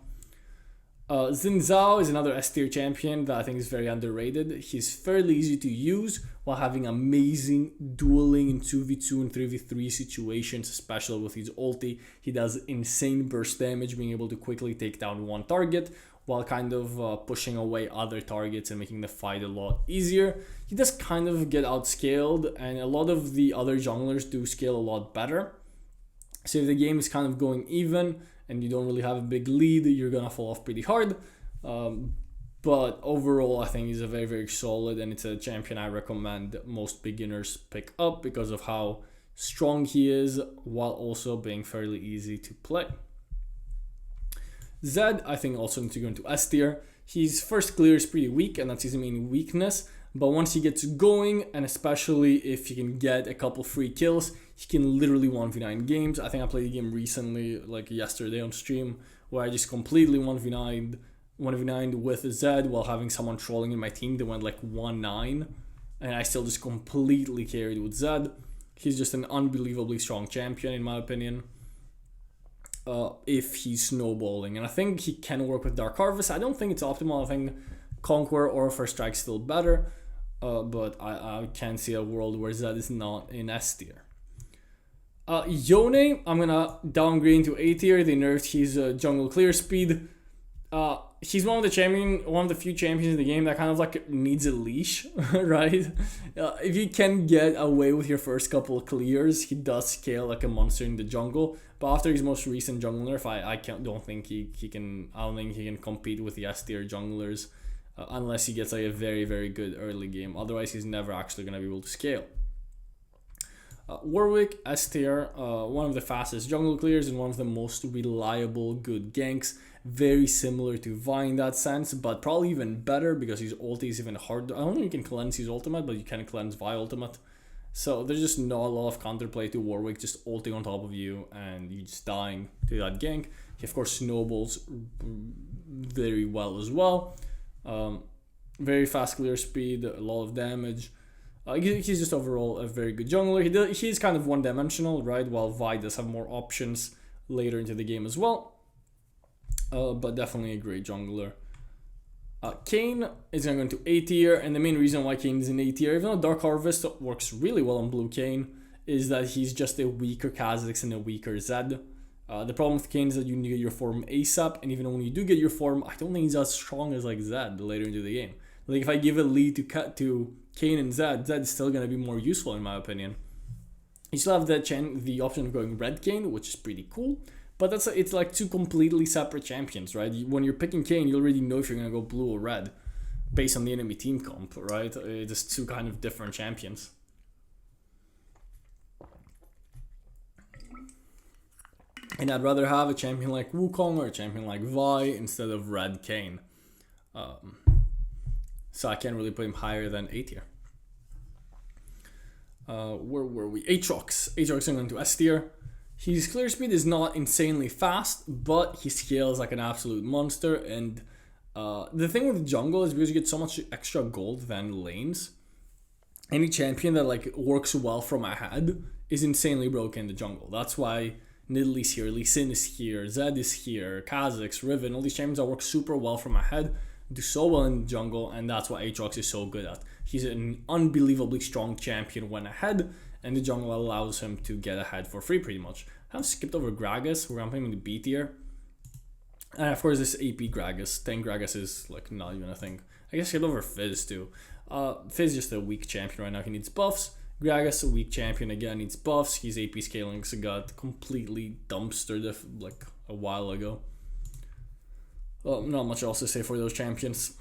Xin Zhao is another S tier champion that I think is very underrated. He's fairly easy to use while having amazing dueling in 2v2 and 3v3 situations, especially with his ulti. He does insane burst damage, being able to quickly take down one target while kind of pushing away other targets and making the fight a lot easier. He does kind of get outscaled, and a lot of the other junglers do scale a lot better. So if the game is kind of going even and you don't really have a big lead, you're gonna fall off pretty hard. But overall, I think he's a very, very solid, and it's a champion I recommend most beginners pick up because of how strong he is while also being fairly easy to play. Zed, I think also needs to go into S tier. His first clear is pretty weak, and that's his main weakness. But once he gets going, and especially if he can get a couple free kills, he can literally 1v9 games. I think I played a game recently, like yesterday on stream, where I just completely 1v9'd with Zed while having someone trolling in my team that went like 1-9, and I still just completely carried with Zed. He's just an unbelievably strong champion in my opinion. If he's snowballing, and I think he can work with Dark Harvest. I don't think it's optimal. I think Conqueror or First Strike still better, but I can't see a world where Zed is not in S tier. Yone, I'm gonna downgrade into A tier. They nerfed his jungle clear speed. He's one of the few champions in the game that kind of like needs a leash, right? If you can get away with your first couple of clears, he does scale like a monster in the jungle. But after his most recent jungle nerf, I don't think he can. I don't think he can compete with the S tier junglers unless he gets like a very, very good early game. Otherwise, he's never actually gonna be able to scale. Warwick, S tier, one of the fastest jungle clears and one of the most reliable good ganks. Very similar to Vi in that sense, but probably even better because his ulti is even harder. I don't think you can cleanse his ultimate, but you can cleanse Vi ultimate. So there's just not a lot of counterplay to Warwick, just ulting on top of you and you just dying to that gank. He of course snowballs very well as well. Very fast clear speed, a lot of damage. He's just overall a very good jungler. He's kind of one-dimensional, right? While Vi does have more options later into the game as well. But definitely a great jungler. Kayn is going to go into A tier, and the main reason why Kayn is in A tier, even though Dark Harvest works really well on blue Kayn, is that he's just a weaker Kha'Zix and a weaker Zed. The problem with Kayn is that you need to get your form ASAP, and even when you do get your form, I don't think he's as strong as like Zed later into the game. Like if I give a lead to Kayn and Zed is still going to be more useful in my opinion. You still have the option of going red Kayn, which is pretty cool. But it's like two completely separate champions, right? When you're picking Kayn, you already know if you're going to go blue or red based on the enemy team comp, right? It's two kind of different champions. And I'd rather have a champion like Wukong or a champion like Vi instead of red Kayn. So I can't really put him higher than A tier. Where were we? Aatrox. Aatrox is going to S tier. His clear speed is not insanely fast, but he scales like an absolute monster. And the thing with jungle is because you get so much extra gold than lanes, any champion that like works well from ahead is insanely broken in the jungle. That's why Nidalee's here, Lee Sin is here, Zed is here, Kha'Zix, Riven, all these champions that work super well from ahead do so well in the jungle, and that's what Aatrox is so good at. He's an unbelievably strong champion when ahead, and the jungle allows him to get ahead for free pretty much. I have skipped over Gragas, we're playing in the B tier. And of course this AP Gragas, tank Gragas is like not even a thing. I guess skipped over Fizz too. Fizz is just a weak champion right now, he needs buffs. Gragas, a weak champion, again needs buffs. His AP scaling got completely dumpstered like a while ago. Well, not much else to say for those champions.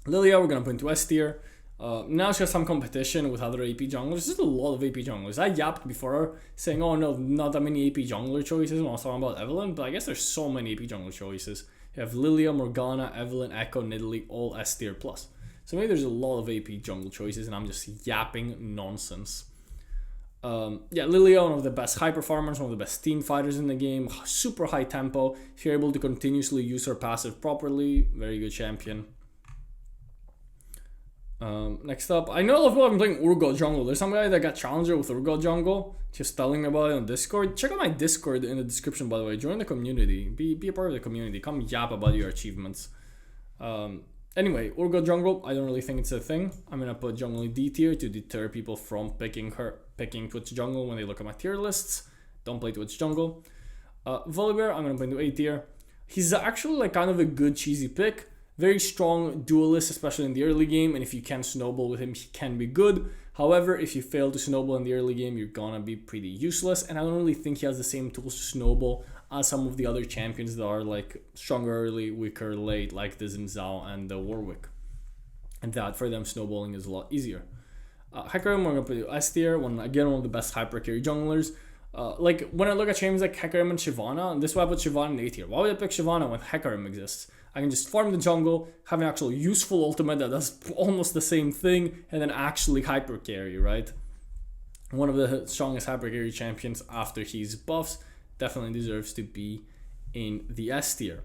Lilia, we're gonna put into S tier. Now she has some competition with other AP junglers. There's a lot of AP junglers. I yapped before saying, oh no, not that many AP jungler choices when I was talking about Evelynn, but I guess there's so many AP jungler choices. You have Lilia, Morgana, Evelynn, Echo, Nidalee, all S tier plus. So maybe there's a lot of AP jungle choices and I'm just yapping nonsense. Yeah, Lilia, one of the best hyper farmers, one of the best team fighters in the game, super high tempo. If you're able to continuously use her passive properly, very good champion. Next up, I know a lot of people have been playing Urgot jungle. There's some guy that got challenger with Urgot jungle. Just telling me about it on Discord. Check out my Discord in the description, by the way. Join the community. Be a part of the community. Come yap about your achievements. Anyway, Urgot jungle, I don't really think it's a thing. I'm gonna put jungle in D tier to deter people from picking Twitch jungle when they look at my tier lists. Don't play Twitch jungle. Volibear, I'm gonna play into A tier. He's actually like kind of a good cheesy pick. Very strong duelist, especially in the early game, and if you can snowball with him, he can be good. However, if you fail to snowball in the early game, you're gonna be pretty useless, and I don't really think he has the same tools to snowball as some of the other champions that are like stronger early, weaker late, like the Xin Zhao and the Warwick. And that for them, snowballing is a lot easier. Hecarim, we're gonna put S tier, one of the best hyper carry junglers. Like when I look at champions like Hecarim and Shyvana, and this is why I put Shyvana in A tier. Why would I pick Shyvana when Hecarim exists? I can just farm the jungle, have an actual useful ultimate that does almost the same thing, and then actually hyper carry, right? One of the strongest hyper carry champions after his buffs, definitely deserves to be in the S tier.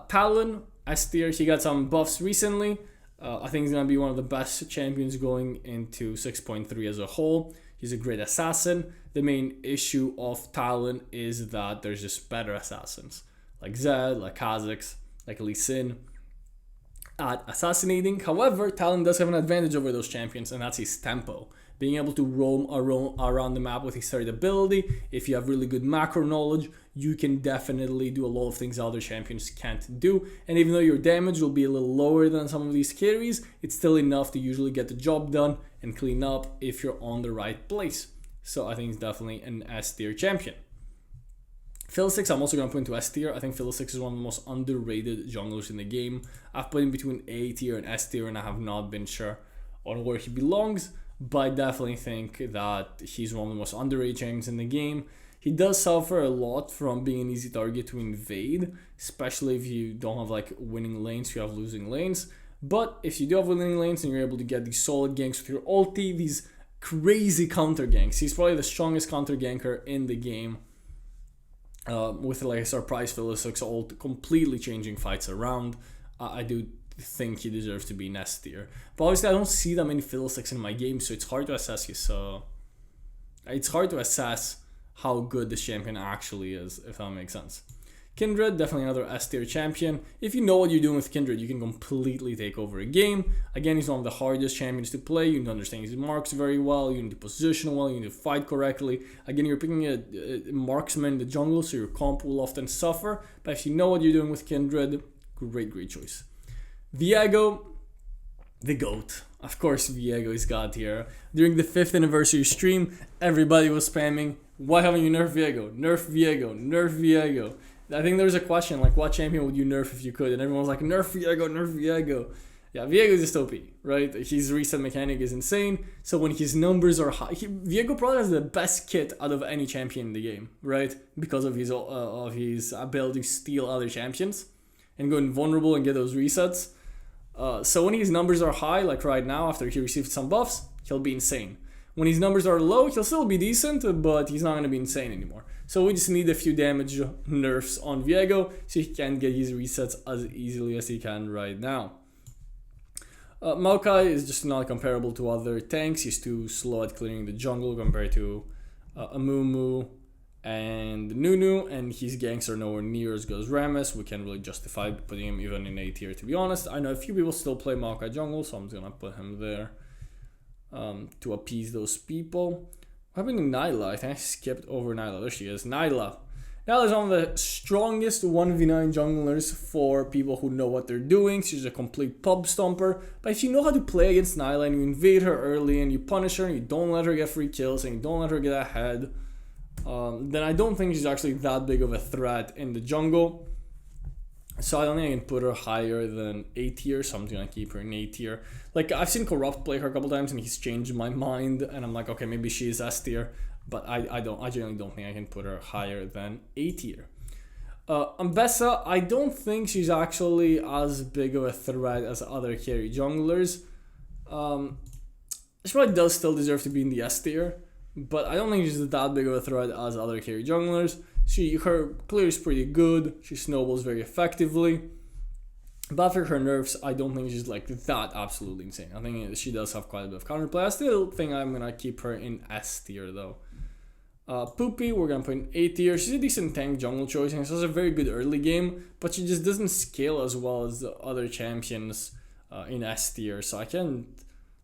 Talon, S tier, he got some buffs recently. I think he's going to be one of the best champions going into 6.3 as a whole. He's a great assassin. The main issue of Talon is that there's just better assassins, like Zed, like Kha'Zix, like Lee Sin, at assassinating. However, Talon does have an advantage over those champions, and that's his tempo. Being able to roam around the map with his third ability. If you have really good macro knowledge, you can definitely do a lot of things other champions can't do. And even though your damage will be a little lower than some of these carries, it's still enough to usually get the job done and clean up if you're on the right place. So I think he's definitely an S tier champion. Fiddlesticks, I'm also going to put into S tier. I think Fiddlesticks is one of the most underrated junglers in the game. I've put him between A tier and S tier, and I have not been sure on where he belongs. But I definitely think that he's one of the most underrated champions in the game. He does suffer a lot from being an easy target to invade, especially if you don't have like winning lanes, you have losing lanes. But if you do have winning lanes and you're able to get these solid ganks with your ulti, these crazy counter ganks, he's probably the strongest counter ganker in the game. With like a surprise Fiddlesticks ult completely changing fights around. I do think he deserves to be in S tier. But obviously I don't see that many Fiddlesticks in my game, so it's hard to assess it's hard to assess how good this champion actually is, if that makes sense. Kindred, definitely another S tier champion. If you know what you're doing with Kindred, you can completely take over a game. Again, he's one of the hardest champions to play. You need to understand his marks very well. You need to position well. You need to fight correctly. Again, you're picking a marksman in the jungle, so your comp will often suffer. But if you know what you're doing with Kindred, great choice. Viego, the GOAT. Of course, Viego is God here. During the 5th anniversary stream, everybody was spamming, why haven't you nerfed Viego? Nerf Viego, nerf Viego. I think there was a question, like, what champion would you nerf if you could? And everyone was like, nerf Viego, nerf Viego. Yeah, Viego is just OP, right? His reset mechanic is insane. So when his numbers are high, Viego probably has the best kit out of any champion in the game, right? Because of his ability to steal other champions and go invulnerable and get those resets. So when his numbers are high, like right now, after he received some buffs, he'll be insane. When his numbers are low, he'll still be decent, but he's not going to be insane anymore. So we just need a few damage nerfs on Viego, so he can get his resets as easily as he can right now. Maokai is just not comparable to other tanks. He's too slow at clearing the jungle compared to Amumu and Nunu, and his ganks are nowhere near as good as Rammus. We can't really justify putting him even in A tier, to be honest. I know a few people still play Maokai jungle, so I'm just gonna put him there to appease those people. What happened to Nyla? I think I skipped over Nyla. There she is. Nyla is one of the strongest 1v9 junglers for people who know what they're doing. She's a complete pub stomper. But if you know how to play against Nyla and you invade her early and you punish her and you don't let her get free kills and you don't let her get ahead, then I don't think she's actually that big of a threat in the jungle. So I don't think I can put her higher than A tier, so I'm gonna keep her in A tier. Like, I've seen Corrupt play her a couple times and he's changed my mind, and I'm like, okay, maybe she is S tier, but I generally don't think I can put her higher than A tier. Ambessa, I don't think she's actually as big of a threat as other carry junglers. She probably does still deserve to be in the S tier, but I don't think she's that big of a threat as other carry junglers. Her clear is pretty good. She snowballs very effectively. But for her nerfs, I don't think she's like that absolutely insane. I think she does have quite a bit of counterplay. I still think I'm gonna keep her in S tier though. Poopy, we're gonna put in A tier. She's a decent tank jungle choice and she has a very good early game, but she just doesn't scale as well as the other champions in S tier. So I can't,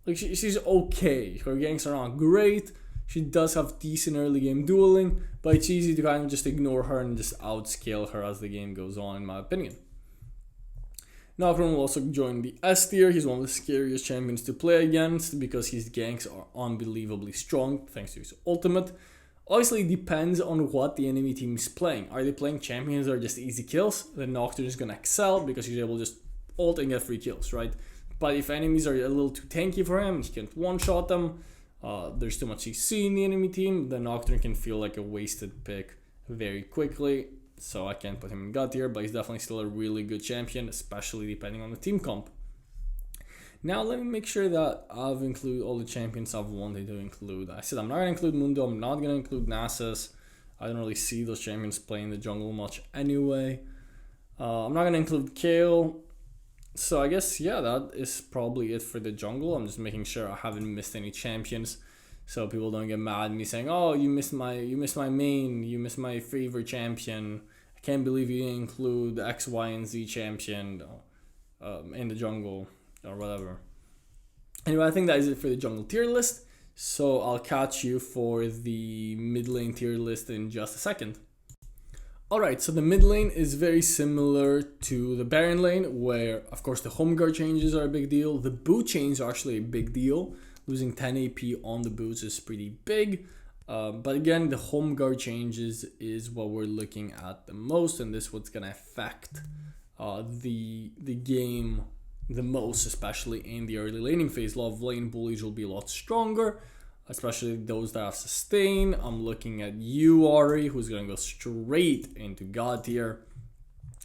like, she's okay. Her ganks are not great. She does have decent early game dueling, but it's easy to kind of just ignore her and just outscale her as the game goes on, in my opinion. Nocturne will also join the S tier. He's one of the scariest champions to play against because his ganks are unbelievably strong thanks to his ultimate. Obviously, it depends on what the enemy team is playing. Are they playing champions that are just easy kills? Then Nocturne is going to excel because he's able to just ult and get free kills, right? But if enemies are a little too tanky for him, he can't one-shot them, there's too much CC in the enemy team, then Nocturne can feel like a wasted pick very quickly. So I can't put him in God tier, but he's definitely still a really good champion, especially depending on the team comp. Now let me make sure that I've included all the champions I've wanted to include. I said I'm not going to include Mundo, I'm not going to include Nasus. I don't really see those champions playing the jungle much anyway. I'm not going to include Kayle. So I guess, yeah, that is probably it for the jungle. I'm just making sure I haven't missed any champions, so people don't get mad at me saying, "Oh, you missed my main, you missed my favorite champion. I can't believe you didn't include X, Y, and Z champion in the jungle," or whatever. Anyway, I think that is it for the jungle tier list. So I'll catch you for the mid lane tier list in just a second. Alright, so the mid lane is very similar to the Baron lane, where of course the home guard changes are a big deal. The boot changes are actually a big deal. Losing 10 AP on the boots is pretty big. But again, the home guard changes is what we're looking at the most, and this is what's gonna affect the game the most, especially in the early laning phase. A lot of lane bullies will be a lot stronger, especially those that have sustain. I'm looking at you, Ahri, who's gonna go straight into God tier.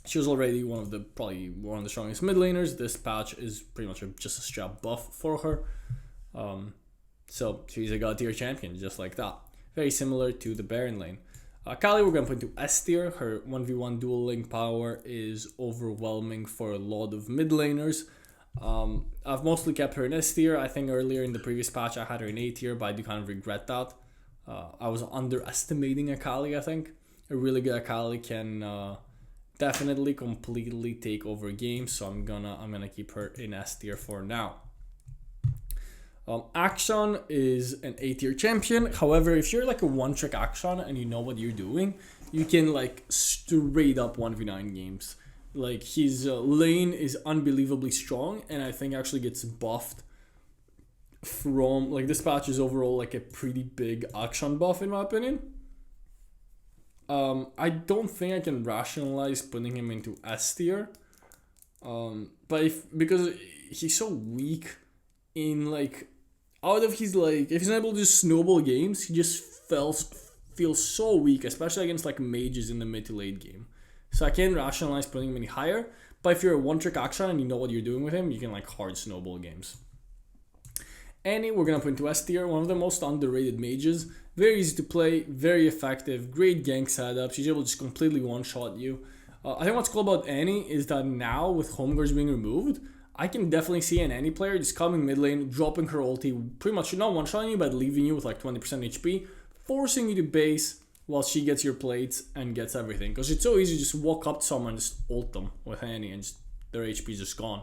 She was already probably one of the strongest mid laners. This patch is pretty much just a straight buff for her. So she's a God tier champion, just like that. Very similar to the Baron lane. Kali, we're gonna put into S tier. Her 1v1 dueling power is overwhelming for a lot of mid laners. I've mostly kept her in S tier. I think earlier in the previous patch I had her in A tier, but I do kind of regret that. I was underestimating Akali, I think. A really good Akali can definitely completely take over games, so I'm gonna keep her in S tier for now. Akshan is an A tier champion. However, if you're like a one-trick Akshan and you know what you're doing, you can like straight up 1v9 games. Like his lane is unbelievably strong, and I think actually gets buffed from like this patch is overall like a pretty big Akshan buff in my opinion. I don't think I can rationalize putting him into S tier. But because he's so weak in like out of his like if he's not able to just snowball games, he just feels so weak, especially against like mages in the mid to late game. So I can't rationalize putting him any higher. But if you're a one-trick Akshan and you know what you're doing with him, you can like hard snowball games. Annie, we're gonna put into S tier, one of the most underrated mages. Very easy to play, very effective, great gank setup. She's able to just completely one-shot you. I think what's cool about Annie is that now with home guards being removed, I can definitely see an Annie player just coming mid lane, dropping her ulti, pretty much not one-shotting you, but leaving you with like 20% HP, forcing you to base while she gets your plates and gets everything. Because it's so easy to just walk up to someone and just ult them with Annie and just, their HP is just gone.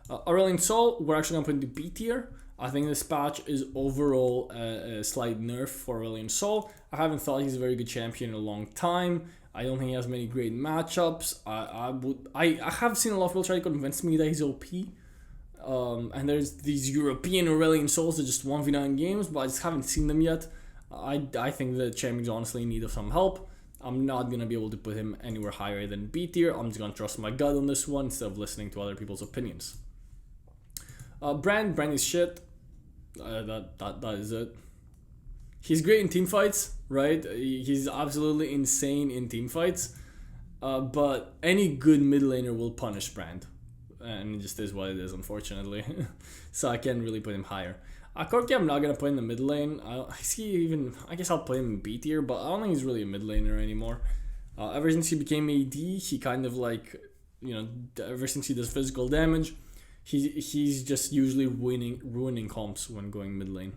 Aurelion Sol, we're actually going to put into B tier. I think this patch is overall a slight nerf for Aurelion Sol. I haven't thought he's a very good champion in a long time. I don't think he has many great matchups. I have seen a lot of people try to convince me that he's OP. And there's these European Aurelion Sols that just 1v9 games, but I just haven't seen them yet. I think the champion's honestly in need of some help. I'm not going to be able to put him anywhere higher than B tier. I'm just going to trust my gut on this one instead of listening to other people's opinions. Brand is shit. That is it. He's great in team fights, right? He's absolutely insane in team fights. But any good mid laner will punish Brand. And it just is what it is, unfortunately. So I can't really put him higher. Corki, I'm not going to put in the mid lane. I guess I'll put him in B tier, but I don't think he's really a mid laner anymore. Ever since he became AD, he kind of like ever since he does physical damage, he's just usually ruining comps when going mid lane.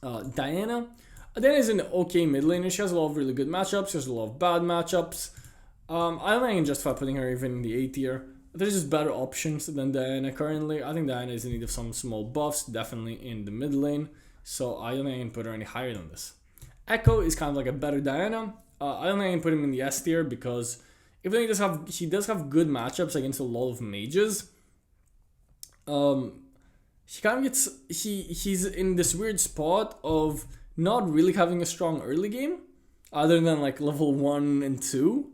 Diana is an okay mid laner. She has a lot of really good matchups. She has a lot of bad matchups. I don't think I can justify putting her even in the A tier. There's just better options than Diana currently. I think Diana is in need of some small buffs, definitely in the mid lane. So I don't think I can put her any higher than this. Echo is kind of like a better Diana. I don't think I can put him in the S tier because even though he does have good matchups against a lot of mages, he kind of gets he's in this weird spot of not really having a strong early game, other than like level 1 and 2.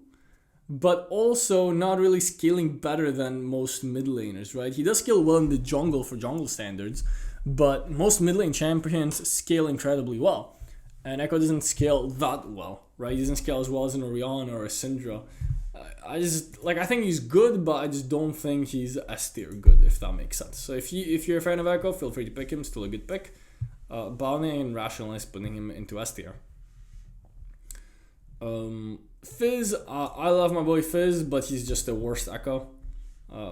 But also not really scaling better than most mid laners, right? He does scale well in the jungle for jungle standards, but most mid lane champions scale incredibly well. And Echo doesn't scale that well, right? He doesn't scale as well as an Orianna or a Syndra. I think he's good, but I just don't think he's S tier good, if that makes sense. So if you're a fan of Echo, feel free to pick him, still a good pick. Balne and rationalize putting him into S tier. Fizz, I love my boy Fizz, but he's just the worst Echo,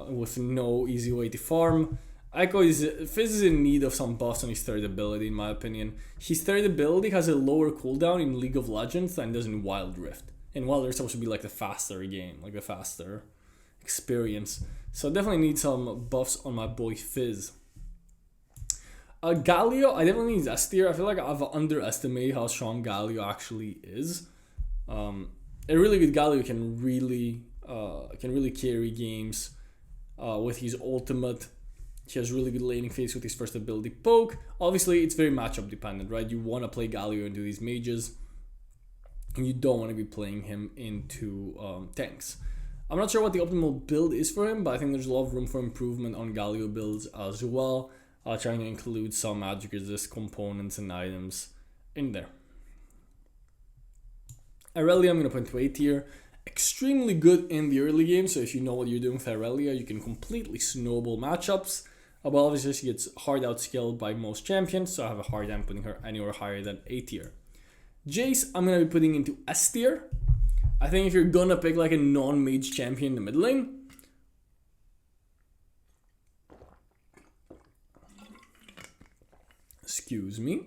with no easy way to farm. Fizz is in need of some buffs on his third ability, in my opinion. His third ability has a lower cooldown in League of Legends than does in Wild Rift. And Wild Rift is supposed to be like the faster game, like the faster experience. So definitely need some buffs on my boy Fizz. Galio, I definitely need S tier. I feel like I've underestimated how strong Galio actually is. A really good Galio can really carry games with his ultimate. He has really good laning phase with his first ability, Poke. Obviously, it's very matchup dependent, right? You want to play Galio into these mages, and you don't want to be playing him into tanks. I'm not sure what the optimal build is for him, but I think there's a lot of room for improvement on Galio builds as well. Trying to include some magic resist components and items in there. Irelia, I'm going to put into A tier. Extremely good in the early game, so if you know what you're doing with Irelia, you can completely snowball matchups. But obviously she gets hard outscaled by most champions, so I have a hard time putting her anywhere higher than A tier. Jace, I'm going to be putting into S tier. I think if you're going to pick like a non-mage champion in the mid lane, excuse me.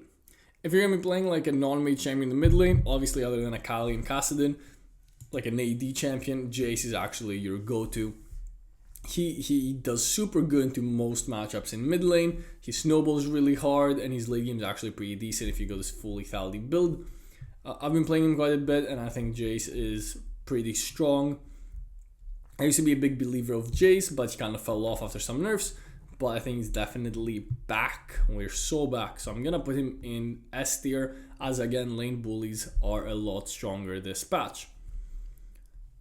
If you're going to be playing like a non-mage champion in the mid lane, obviously other than Akali and Kassadin, like an AD champion, Jace is actually your go-to. He does super good into most matchups in mid lane. He snowballs really hard, and his late game is actually pretty decent if you go this full lethality build. I've been playing him quite a bit, and I think Jace is pretty strong. I used to be a big believer of Jace, but he kind of fell off after some nerfs. But I think he's definitely back. We're so back. So I'm going to put him in S tier, as again, lane bullies are a lot stronger this patch.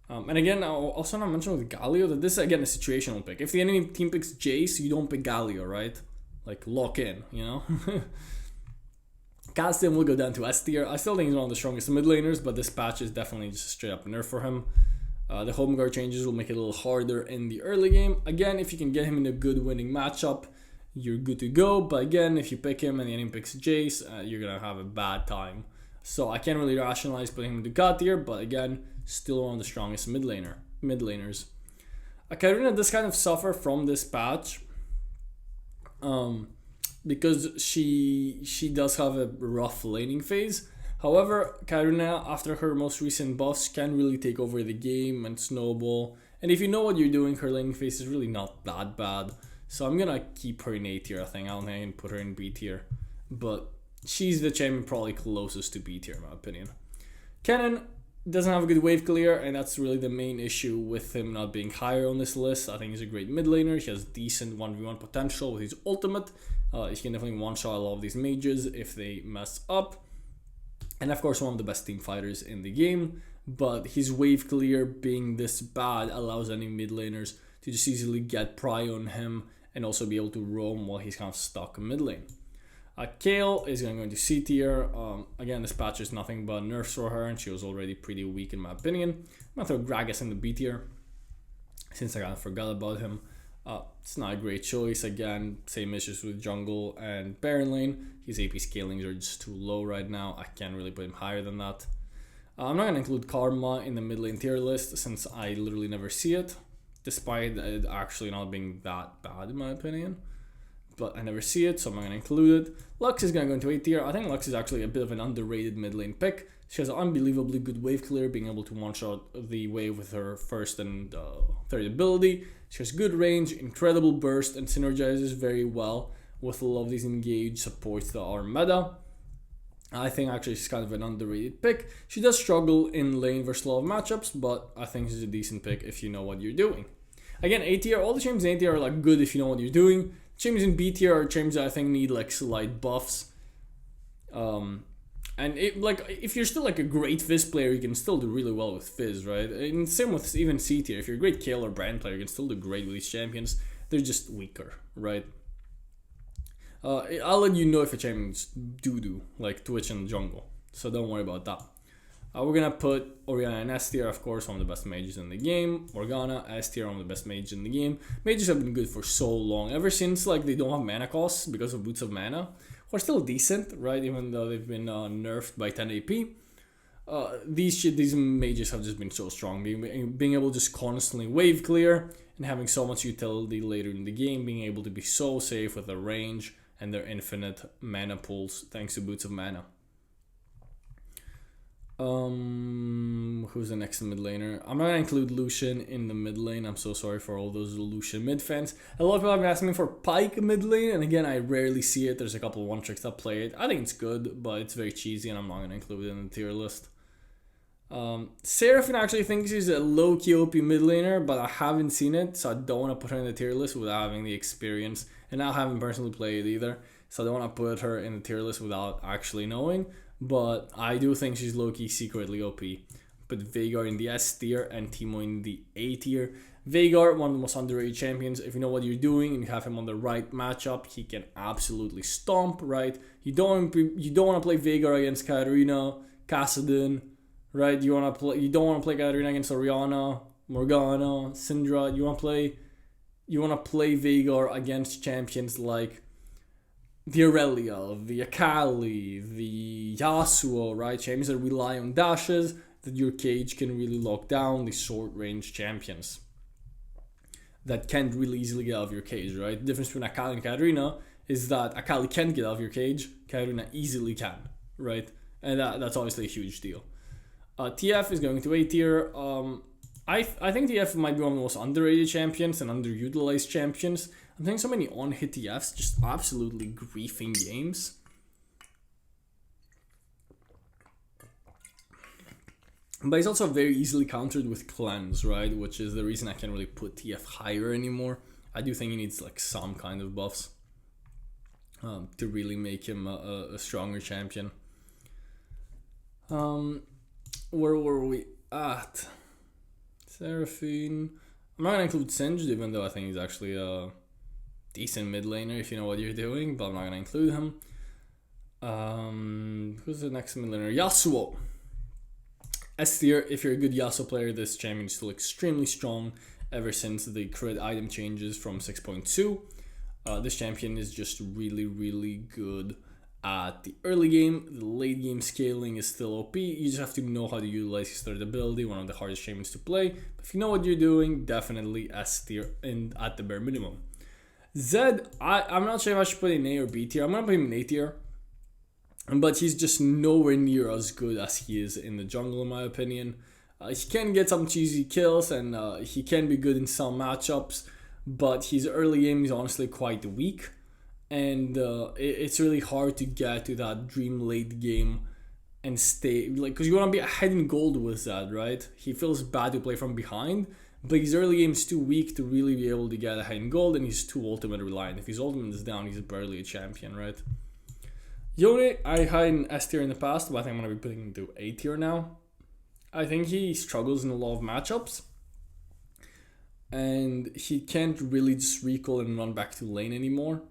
And again, I also want to mention with Galio that this is again a situational pick. If the enemy team picks Jace, you don't pick Galio, right? Like lock in, you know? Kassadin will go down to S tier. I still think he's one of the strongest mid laners, but this patch is definitely just a straight up nerf for him. The home guard changes will make it a little harder in the early game. Again, if you can get him in a good winning matchup, you're good to go. But again, if you pick him and the enemy picks Jace, you're going to have a bad time. So I can't really rationalize putting him into God tier, but again, still one of the strongest mid laners. Katarina does kind of suffer from this patch because she does have a rough laning phase. However, Katarina, after her most recent buffs, can really take over the game and snowball. And if you know what you're doing, her laning phase is really not that bad. So I'm going to keep her in A tier, I think. I don't think I can put her in B tier. But she's the champion probably closest to B tier, in my opinion. Kennen doesn't have a good wave clear, and that's really the main issue with him not being higher on this list. I think he's a great mid laner. He has decent 1v1 potential with his ultimate. He can definitely one-shot a lot of these mages if they mess up. And of course, one of the best team fighters in the game. But his wave clear being this bad allows any mid laners to just easily get pry on him and also be able to roam while he's kind of stuck in mid lane. Kayle is going to go into C tier. Again, this patch is nothing but nerfs for her, and she was already pretty weak in my opinion. I'm going to throw Gragas in the B tier since I kind of forgot about him. It's not a great choice. Again, same issues with jungle and Baron lane. His AP scalings are just too low right now. I can't really put him higher than that. I'm not going to include Karma in the mid lane tier list since I literally never see it, despite it actually not being that bad in my opinion. But I never see it, so I'm not going to include it. Lux is going to go into A tier. I think Lux is actually a bit of an underrated mid lane pick. She has an unbelievably good wave clear, being able to one-shot the wave with her first and third ability. She has good range, incredible burst, and synergizes very well with a lot of these engaged supports that are meta. I think actually she's kind of an underrated pick. She does struggle in lane versus a lot of matchups, but I think she's a decent pick if you know what you're doing. Again, A tier, all the champions in A tier are like good if you know what you're doing. Champions in B tier are champions that I think need like slight buffs. And if you're still like a great Fizz player, you can still do really well with Fizz, right? And same with even C tier. If you're a great Kayle or Brand player, you can still do great with these champions. They're just weaker, right? I'll let you know if a champion's doo-doo, like Twitch and jungle. So don't worry about that. We're gonna put Orianna in S tier, of course, one of the best mages in the game. Morgana, S tier, one of the best mages in the game. Mages have been good for so long, ever since like they don't have mana costs because of Boots of Mana. Who are still decent, right? Even though they've been nerfed by 10 AP. These mages have just been so strong. Being able to just constantly wave clear and having so much utility later in the game. Being able to be so safe with their range and their infinite mana pools thanks to Boots of Mana. Who's the next mid laner? I'm not gonna include Lucian in the mid lane. I'm so sorry for all those Lucian mid fans. A lot of people have been asking me for Pyke mid lane, and again, I rarely see it. There's a couple of one tricks that play it. I think it's good, but it's very cheesy, and I'm not gonna include it in the tier list. Seraphine actually thinks he's a low-key OP mid laner, but I haven't seen it, so I don't want to put her in the tier list without having the experience, and I haven't personally played it either, so I don't want to put her in the tier list without actually knowing. But I do think she's low-key secretly OP. Put Veigar in the S tier and Teemo in the A tier. Veigar, one of the most underrated champions. If you know what you're doing and you have him on the right matchup, he can absolutely stomp, right? You don't want to play Veigar against Katarina, Kassadin, right? You don't want to play Katarina against Orianna, Morgana, Syndra. You want to play Veigar against champions like the Aurelia, the Akali, the Yasuo, right? Champions that rely on dashes that your cage can really lock down, the short range champions that can't really easily get out of your cage, right? The difference between Akali and Katarina is that Akali can't get out of your cage, Katarina easily can, right? And that's obviously a huge deal. TF is going to A tier. I think TF might be one of the most underrated champions and underutilized champions. I'm playing so many on-hit TFs, just absolutely griefing games. But he's also very easily countered with cleanse, right? Which is the reason I can't really put TF higher anymore. I do think he needs like some kind of buffs to really make him a stronger champion. Where were we at? Seraphine. I'm not gonna include Singed, even though I think he's actually a decent mid laner if you know what you're doing, but I'm not gonna include him. Who's the next mid laner? Yasuo. S tier. If you're a good Yasuo player, this champion is still extremely strong ever since the crit item changes from 6.2. This champion is just really, really good at the early game. The late game scaling is still OP. You just have to know how to utilize his third ability, one of the hardest champions to play. But if you know what you're doing, definitely S tier and at the bare minimum. Zed, I'm not sure if I should put in A or B tier. I'm going to put him in A tier. But he's just nowhere near as good as he is in the jungle, in my opinion. He can get some cheesy kills and he can be good in some matchups. But his early game is honestly quite weak. And it's really hard to get to that dream late game and stay. Because you want to be ahead in gold with Zed, right? He feels bad to play from behind. But his early game is too weak to really be able to get ahead in gold, and he's too ultimate reliant. If his ultimate is down, he's barely a champion, right? Yone, I had in S tier in the past, but I think I'm going to be putting him into A tier now. I think he struggles in a lot of matchups. And he can't really just recall and run back to lane anymore,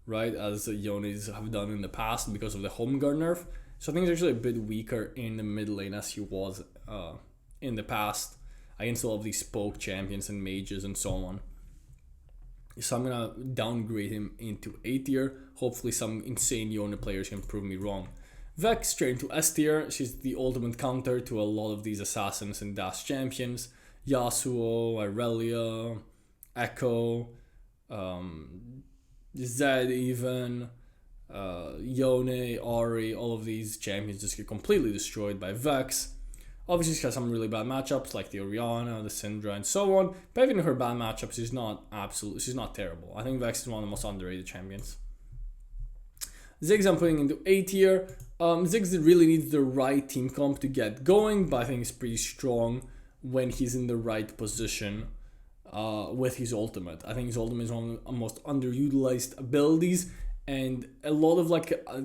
right? As Yones have done in the past because of the home guard nerf. So I think he's actually a bit weaker in the mid lane as he was in the past against all of these poke champions and mages and so on. So I'm gonna downgrade him into A tier. Hopefully some insane Yone players can prove me wrong. Vex straight into S tier. She's the ultimate counter to a lot of these assassins and Dash champions. Yasuo, Irelia, Echo, Zed even, Yone, Ahri, all of these champions just get completely destroyed by Vex. Obviously, she has some really bad matchups like the Orianna, the Syndra, and so on. But even in her bad matchups, she's not terrible. I think Vex is one of the most underrated champions. Ziggs I'm putting into A tier. Ziggs really needs the right team comp to get going, but I think he's pretty strong when he's in the right position with his ultimate. I think his ultimate is one of the most underutilized abilities, and a lot of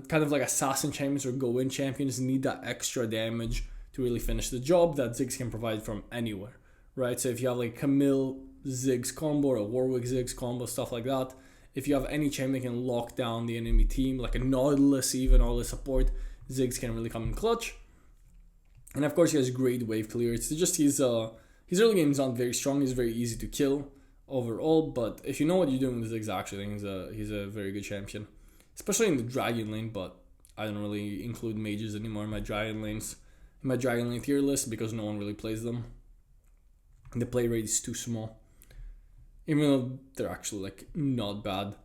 kind of like assassin champions or go-in champions need that extra damage to really finish the job that Ziggs can provide from anywhere, right? So if you have like Camille Ziggs combo or a Warwick Ziggs combo, stuff like that, if you have any champion that can lock down the enemy team, like a Nautilus even, all the support, Ziggs can really come in clutch. And of course he has great wave clear. It's just his early game is not very strong. He's very easy to kill overall, but if you know what you're doing with Ziggs, actually, I think he's a very good champion, especially in the dragon lane. But I don't really include mages anymore in my dragon lanes, in my dragon lane tier list, because no one really plays them. The play rate is too small, even though they're actually like not bad.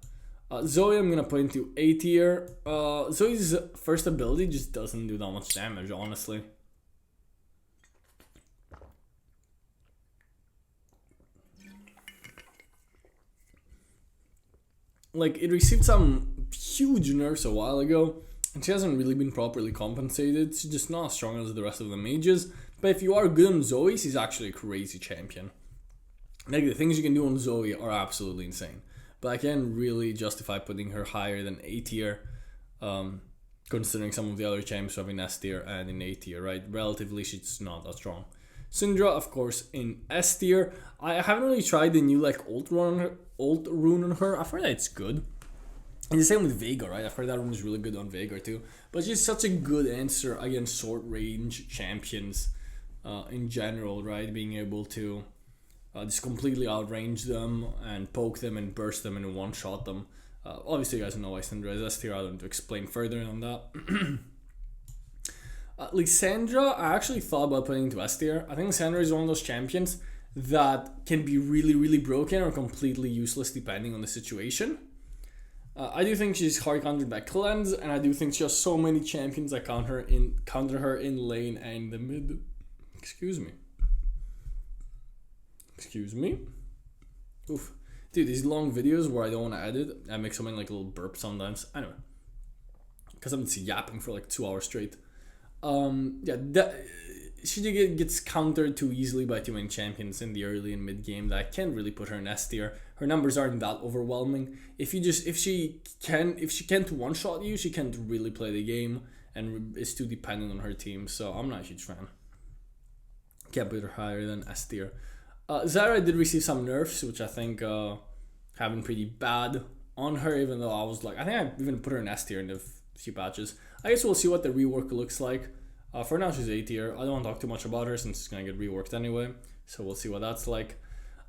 Zoe I'm gonna put into A tier. Zoe's first ability just doesn't do that much damage, honestly. Like, it received some huge nerfs a while ago, and she hasn't really been properly compensated. She's just not as strong as the rest of the mages. But if you are good on Zoe, she's actually a crazy champion. Like, the things you can do on Zoe are absolutely insane. But I can't really justify putting her higher than A tier, considering some of the other champs who have in S tier and in A tier, right? Relatively, she's not that strong. Syndra, of course, in S tier. I haven't really tried the new like ult rune on her. I've heard that it's good. And the same with Veigar, right? I've heard that rune is really good on Veigar too. But she's such a good answer against short range champions in general, right? Being able to just completely outrange them and poke them and burst them and one-shot them. Obviously, you guys know why Syndra is S tier. I don't need to explain further on that. Lissandra, I actually thought about putting into S tier. I think Lissandra is one of those champions that can be really, really broken or completely useless depending on the situation. I do think she's hard countered by Cleanse, and I do think she has so many champions that counter her in lane and the mid. Excuse me. Oof. Dude, these long videos where I don't want to edit, I make something like a little burp sometimes. Anyway, because I'm just yapping for like 2 hours straight. She gets countered too easily by too many champions in the early and mid game that I can't really put her in S tier. Her numbers aren't that overwhelming. If she can't one shot you, she can't really play the game, and is too dependent on her team. So I'm not a huge fan. Can't put her higher than S tier. Zarya did receive some nerfs, which I think have been pretty bad on her. Even though I think I even put her in S tier in a few patches. I guess we'll see what the rework looks like. For now, she's A tier. I don't want to talk too much about her since it's going to get reworked anyway. So we'll see what that's like.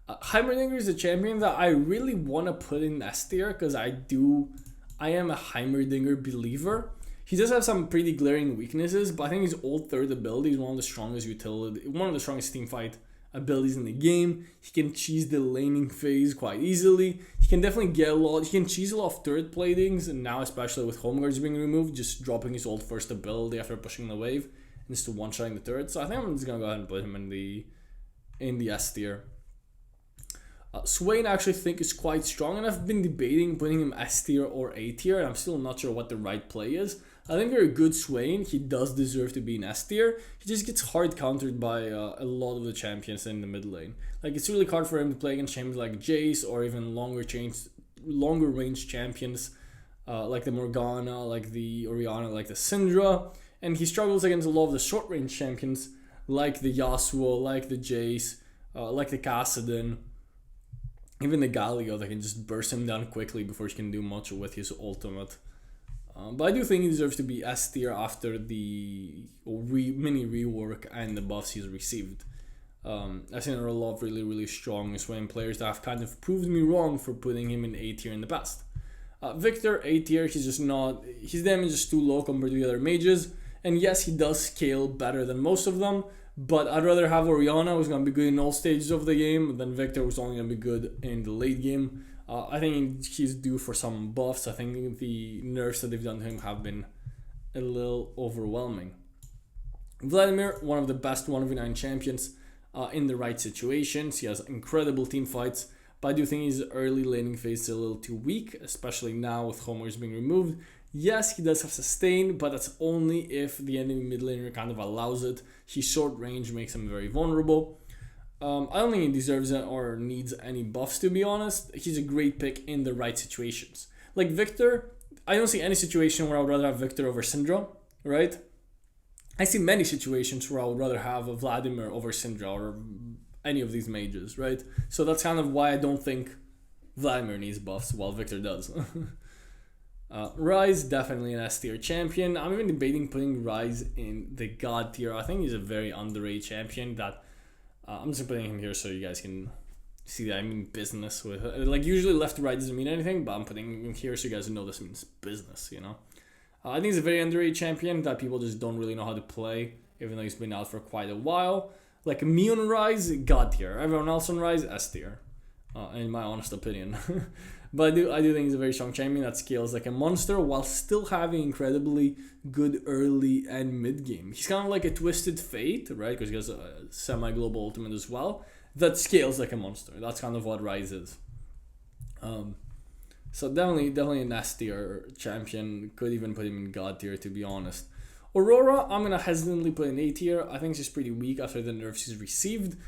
Heimerdinger is a champion that I really want to put in S tier because I am a Heimerdinger believer. He does have some pretty glaring weaknesses, but I think his ult third ability is one of the strongest teamfight abilities in the game. He can cheese the laning phase quite easily. He can definitely he can cheese a lot of turret platings, and now especially with home guards being removed, just dropping his ult first ability after pushing the wave and just one-shotting the turret. So I think I'm just gonna go ahead and put him in the S tier. Swain I actually think is quite strong, and I've been debating putting him S tier or A tier, and I'm still not sure what the right play is. I think very good Swain. He does deserve to be in S tier. He just gets hard countered by a lot of the champions in the mid lane. Like, it's really hard for him to play against champions like Jace or even longer range champions like the Morgana, like the Orianna, like the Syndra. And he struggles against a lot of the short range champions like the Yasuo, like the Jace, like the Kassadin. Even the Galio that can just burst him down quickly before he can do much with his ultimate. But I do think he deserves to be S tier after the mini rework and the buffs he's received. I've seen a lot of really, really strong Swain players that have kind of proved me wrong for putting him in A tier in the past. Victor, A tier, he's just not, his damage is too low compared to the other mages. And yes, he does scale better than most of them, but I'd rather have Orianna, who's going to be good in all stages of the game, than Victor, who's only going to be good in the late game. I think he's due for some buffs. I think the nerfs that they've done to him have been a little overwhelming. Vladimir, one of the best 1v9 champions in the right situations. He has incredible team fights, but I do think his early laning phase is a little too weak, especially now with homers being removed. Yes, he does have sustain, but that's only if the enemy mid laner kind of allows it. His short range makes him very vulnerable. I don't think he deserves it or needs any buffs, to be honest. He's a great pick in the right situations. Like Victor, I don't see any situation where I would rather have Victor over Syndra, right? I see many situations where I would rather have a Vladimir over Syndra or any of these mages, right? So that's kind of why I don't think Vladimir needs buffs while Victor does. Ryze, definitely an S tier champion. I'm even debating putting Ryze in the God tier. I think he's a very underrated champion that I'm just putting him here so you guys can see that I mean business with it. Like usually left to right doesn't mean anything, but I'm putting him here so you guys know this means business, you know? I think he's a very underrated champion that people just don't really know how to play, even though he's been out for quite a while. Like me on Ryze, God tier. Everyone else on Ryze, S tier. In my honest opinion. But I do think he's a very strong champion that scales like a monster while still having incredibly good early and mid game. He's kind of like a Twisted Fate, right? Because he has a semi-global ultimate as well that scales like a monster. That's kind of what Ryze is. So definitely an S tier champion. Could even put him in God tier, to be honest. Aurora, I'm gonna hesitantly put in A tier. I think she's pretty weak after the nerfs she's received.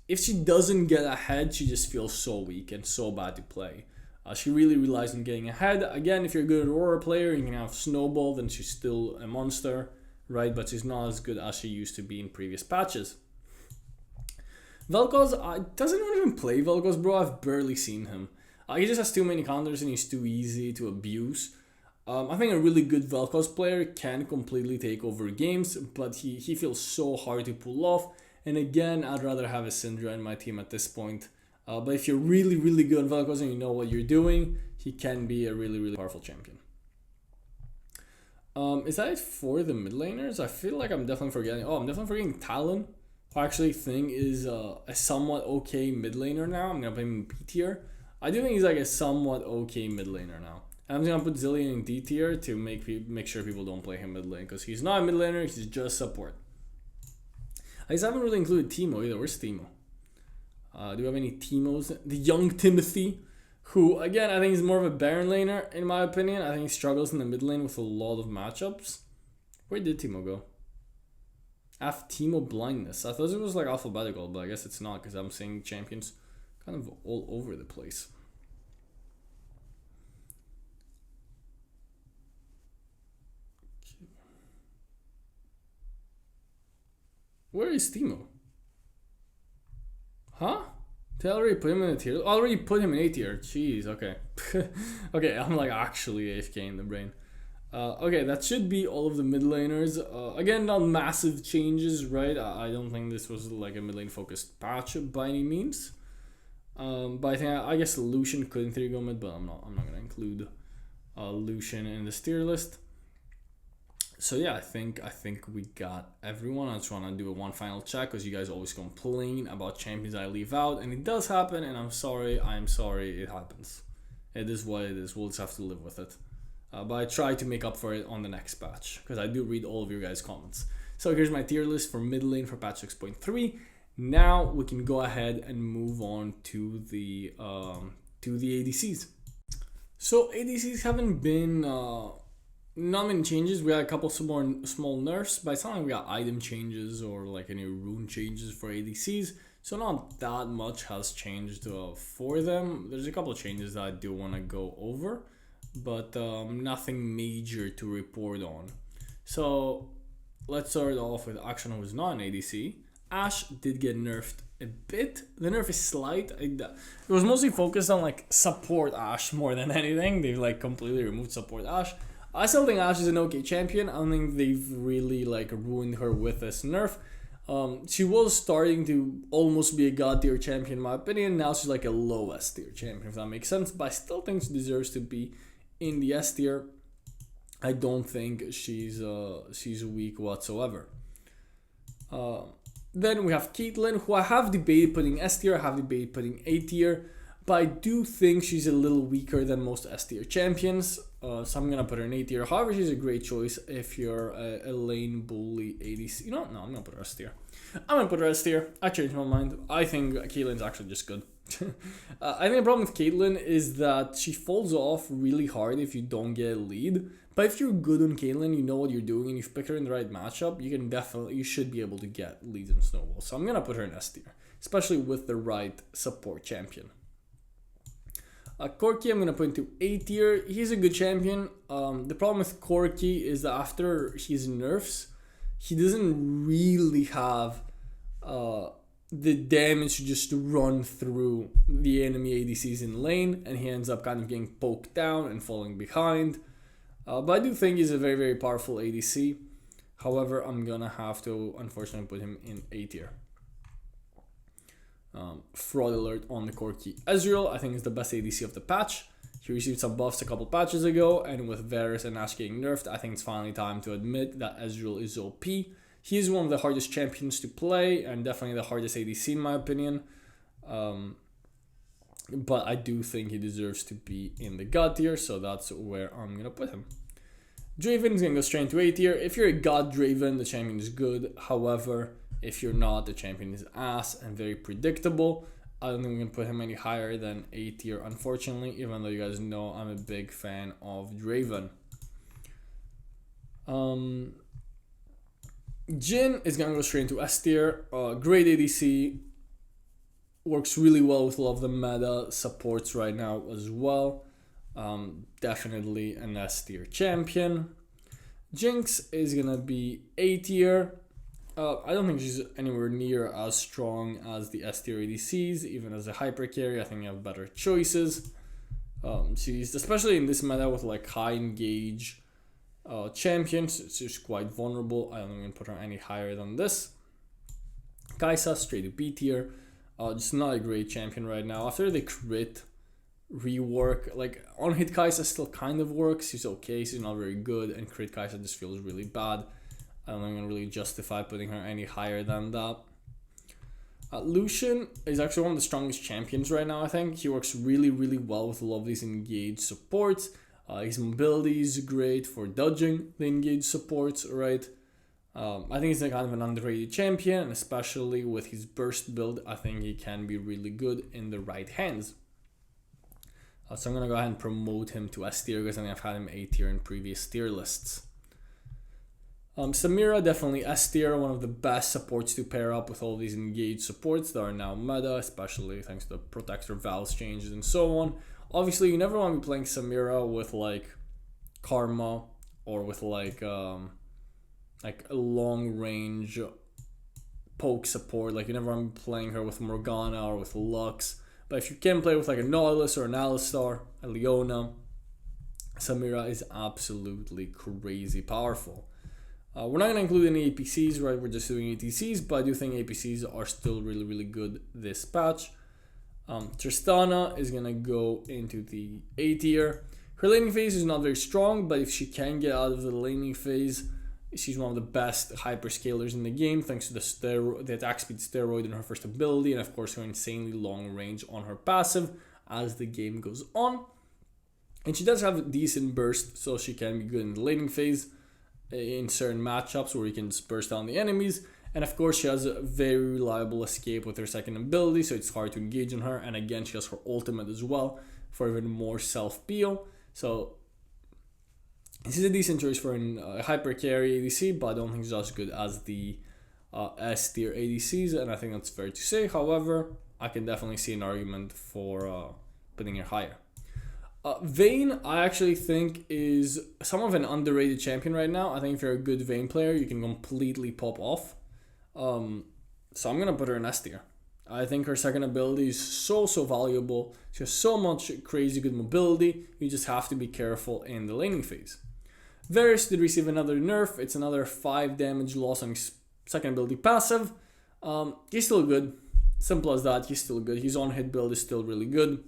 If she doesn't get ahead, she just feels so weak and so bad to play. She really relies on getting ahead. Again, if you're a good Aurora player, you can have Snowball, then she's still a monster, right? But she's not as good as she used to be in previous patches. Vel'Koz, doesn't anyone even play Vel'Koz, bro? I've barely seen him. He just has too many counters and he's too easy to abuse. I think a really good Vel'Koz player can completely take over games, but he feels so hard to pull off. And again, I'd rather have a Syndra in my team at this point. But if you're really, really good on Vel'Koz and you know what you're doing, he can be a really, really powerful champion. Is that it for the mid laners? I feel like I'm definitely forgetting. Oh, I'm definitely forgetting Talon, who I actually think is a somewhat okay mid laner now. I'm going to put him in B tier. I do think he's like a somewhat okay mid laner now. I'm just going to put Zilean in D tier to make sure people don't play him mid lane. Because he's not a mid laner, he's just support. I just haven't really included Teemo either. Where's Teemo? Do we have any Teemos? The young Timothy, who, again, I think is more of a Baron laner, in my opinion. I think he struggles in the mid lane with a lot of matchups. Where did Teemo go? Teemo blindness. I thought it was like alphabetical, but I guess it's not because I'm seeing champions kind of all over the place. Where is Teemo? Huh? Did I already put him in a tier? I already put him in A tier. Jeez, okay. Okay, I'm like actually AFK in the brain. Okay, that should be all of the mid laners. Again, not massive changes, right? I don't think this was like a mid lane focused patch by any means. But I think I guess Lucian could in theory go mid, but I'm not gonna include Lucian in this tier list. So yeah, I think we got everyone. I just want to do one final check because you guys always complain about champions I leave out, and it does happen, and I'm sorry, it happens. It is what it is. We'll just have to live with it. But I try to make up for it on the next patch because I do read all of your guys' comments. So here's my tier list for mid lane for patch 6.3. Now we can go ahead and move on to the ADCs. So ADCs haven't been not many changes. We had a couple small nerfs, but it's not like we got item changes or like any rune changes for ADCs. So not that much has changed for them. There's a couple of changes that I do want to go over, but nothing major to report on. So let's start off with Akshan, who's not an ADC. Ashe did get nerfed a bit. The nerf is slight. It was mostly focused on like support Ashe more than anything. They've like completely removed support Ashe. I still think Ashe is an okay champion. I don't think they've really like ruined her with this nerf. She was starting to almost be a god tier champion in my opinion. Now she's like a low S tier champion, if that makes sense. But I still think she deserves to be in the S tier. I don't think she's weak whatsoever. Then we have Caitlyn, who I have debated putting S tier, I have debated putting A tier, but I do think she's a little weaker than most S tier champions. So I'm gonna put her in A tier. However, she's a great choice if you're a lane bully ADC. You know what? No, I'm gonna put her S tier. I'm gonna put her S tier. I changed my mind. I think Caitlyn's actually just good. I think the problem with Caitlyn is that she falls off really hard if you don't get a lead. But if you're good on Caitlyn, you know what you're doing, and you've picked her in the right matchup, you should be able to get leads and snowballs. So I'm gonna put her in S tier, especially with the right support champion. Corki, I'm gonna put into A tier. He's a good champion. The problem with Corki is that after his nerfs, he doesn't really have the damage to just run through the enemy ADCs in lane, and he ends up kind of getting poked down and falling behind. But I do think he's a very, very powerful ADC. However, I'm gonna have to unfortunately put him in A tier. Fraud alert on the Corki. Ezreal, I think, is the best ADC of the patch. He received some buffs a couple patches ago, and with Varus and Ashe getting nerfed, I think it's finally time to admit that Ezreal is OP. He is one of the hardest champions to play, and definitely the hardest ADC in my opinion. But I do think he deserves to be in the God tier, so that's where I'm going to put him. Draven is going to go straight into A tier. If you're a God Draven, the champion is good. However, if you're not, the champion is ass and very predictable. I don't think I'm going to put him any higher than A tier, unfortunately, even though you guys know I'm a big fan of Draven. Jhin is going to go straight into S tier. Great ADC. Works really well with a lot of the meta supports right now as well. Definitely an S tier champion. Jinx is going to be A tier. I don't think she's anywhere near as strong as the S tier ADCs. Even as a hyper carry, I think you have better choices. She's, especially in this meta with like high engage champions, she's quite vulnerable. I don't think I'm going to put her any higher than this. Kai'Sa, straight to B tier. Just not a great champion right now. After the crit rework, like on hit Kai'Sa still kind of works. She's okay, she's not very good, and crit Kai'Sa just feels really bad. I don't think I'm gonna really justify putting her any higher than that. Lucian is actually one of the strongest champions right now, I think. He works really, really well with a lot of these engaged supports. His mobility is great for dodging the engaged supports, right? I think he's a kind of an underrated champion, and especially with his burst build, I think he can be really good in the right hands. So I'm going to go ahead and promote him to S tier because I think I've had him A tier in previous tier lists. Samira, definitely S tier, one of the best supports to pair up with all these engaged supports that are now meta, especially thanks to the Protector Vows changes and so on. Obviously, you never want to be playing Samira with like Karma or with like a long range poke support. Like you never want to be playing her with Morgana or with Lux. But if you can play with like a Nautilus or an Alistar, a Leona, Samira is absolutely crazy powerful. We're not going to include any APCs, right? We're just doing ATCs, but I do think APCs are still really, really good this patch. Tristana is going to go into the A tier. Her laning phase is not very strong, but if she can get out of the laning phase, she's one of the best hyperscalers in the game, thanks to the attack speed steroid in her first ability, and of course her insanely long range on her passive as the game goes on. And she does have a decent burst, so she can be good in the laning phase in certain matchups where you can just burst down the enemies. And of course she has a very reliable escape with her second ability, so it's hard to engage on her. And again, she has her ultimate as well for even more self-peel. So this is a decent choice for a hyper carry ADC, but I don't think it's as good as the S tier ADCs, and I think that's fair to say. However, I can definitely see an argument for putting her higher. Vayne, I actually think, is somewhat of an underrated champion right now. I think if you're a good Vayne player, you can completely pop off. So I'm going to put her in S tier. I think her second ability is so valuable. She has so much crazy good mobility. You just have to be careful in the laning phase. Varus did receive another nerf. It's another 5 damage loss on his Second ability passive. He's still good. Simple as that. He's still good. His on-hit build is still really good.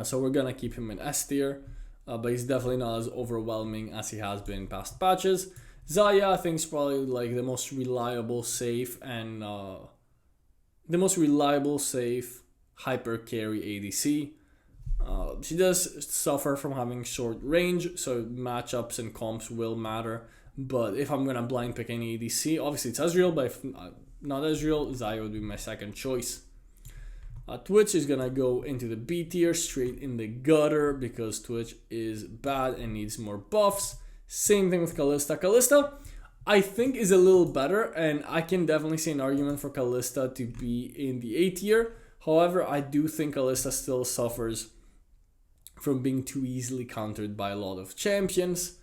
So we're gonna keep him in S tier. But he's definitely not as overwhelming as he has been in past patches. Xayah, I think, is probably like the most reliable, safe, and hyper carry ADC. She does suffer from having short range, so matchups and comps will matter. But if I'm gonna blind pick any ADC, obviously it's Ezreal, but if not Ezreal, Xayah would be my second choice. Twitch is gonna go into the B tier, straight in the gutter, because Twitch is bad and needs more buffs. Same thing with Kalista. Kalista, I think, is a little better, and I can definitely see an argument for Kalista to be in the A tier. However, I do think Kalista still suffers from being too easily countered by a lot of champions.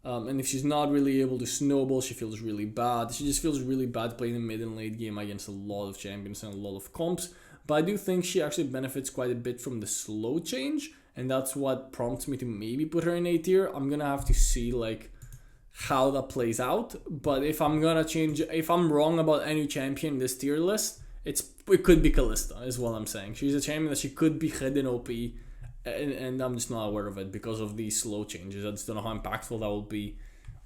And if she's not really able to snowball, she feels really bad. She just feels really bad playing the mid and late game against a lot of champions and a lot of comps. But I do think she actually benefits quite a bit from the slow change, and that's what prompts me to maybe put her in A tier. I'm gonna have to see like how that plays out. But if I'm wrong about any champion in this tier list, it could be Kalista, is what I'm saying. She's a champion that she could be hidden OP, and I'm just not aware of it because of these slow changes. I just don't know how impactful that will be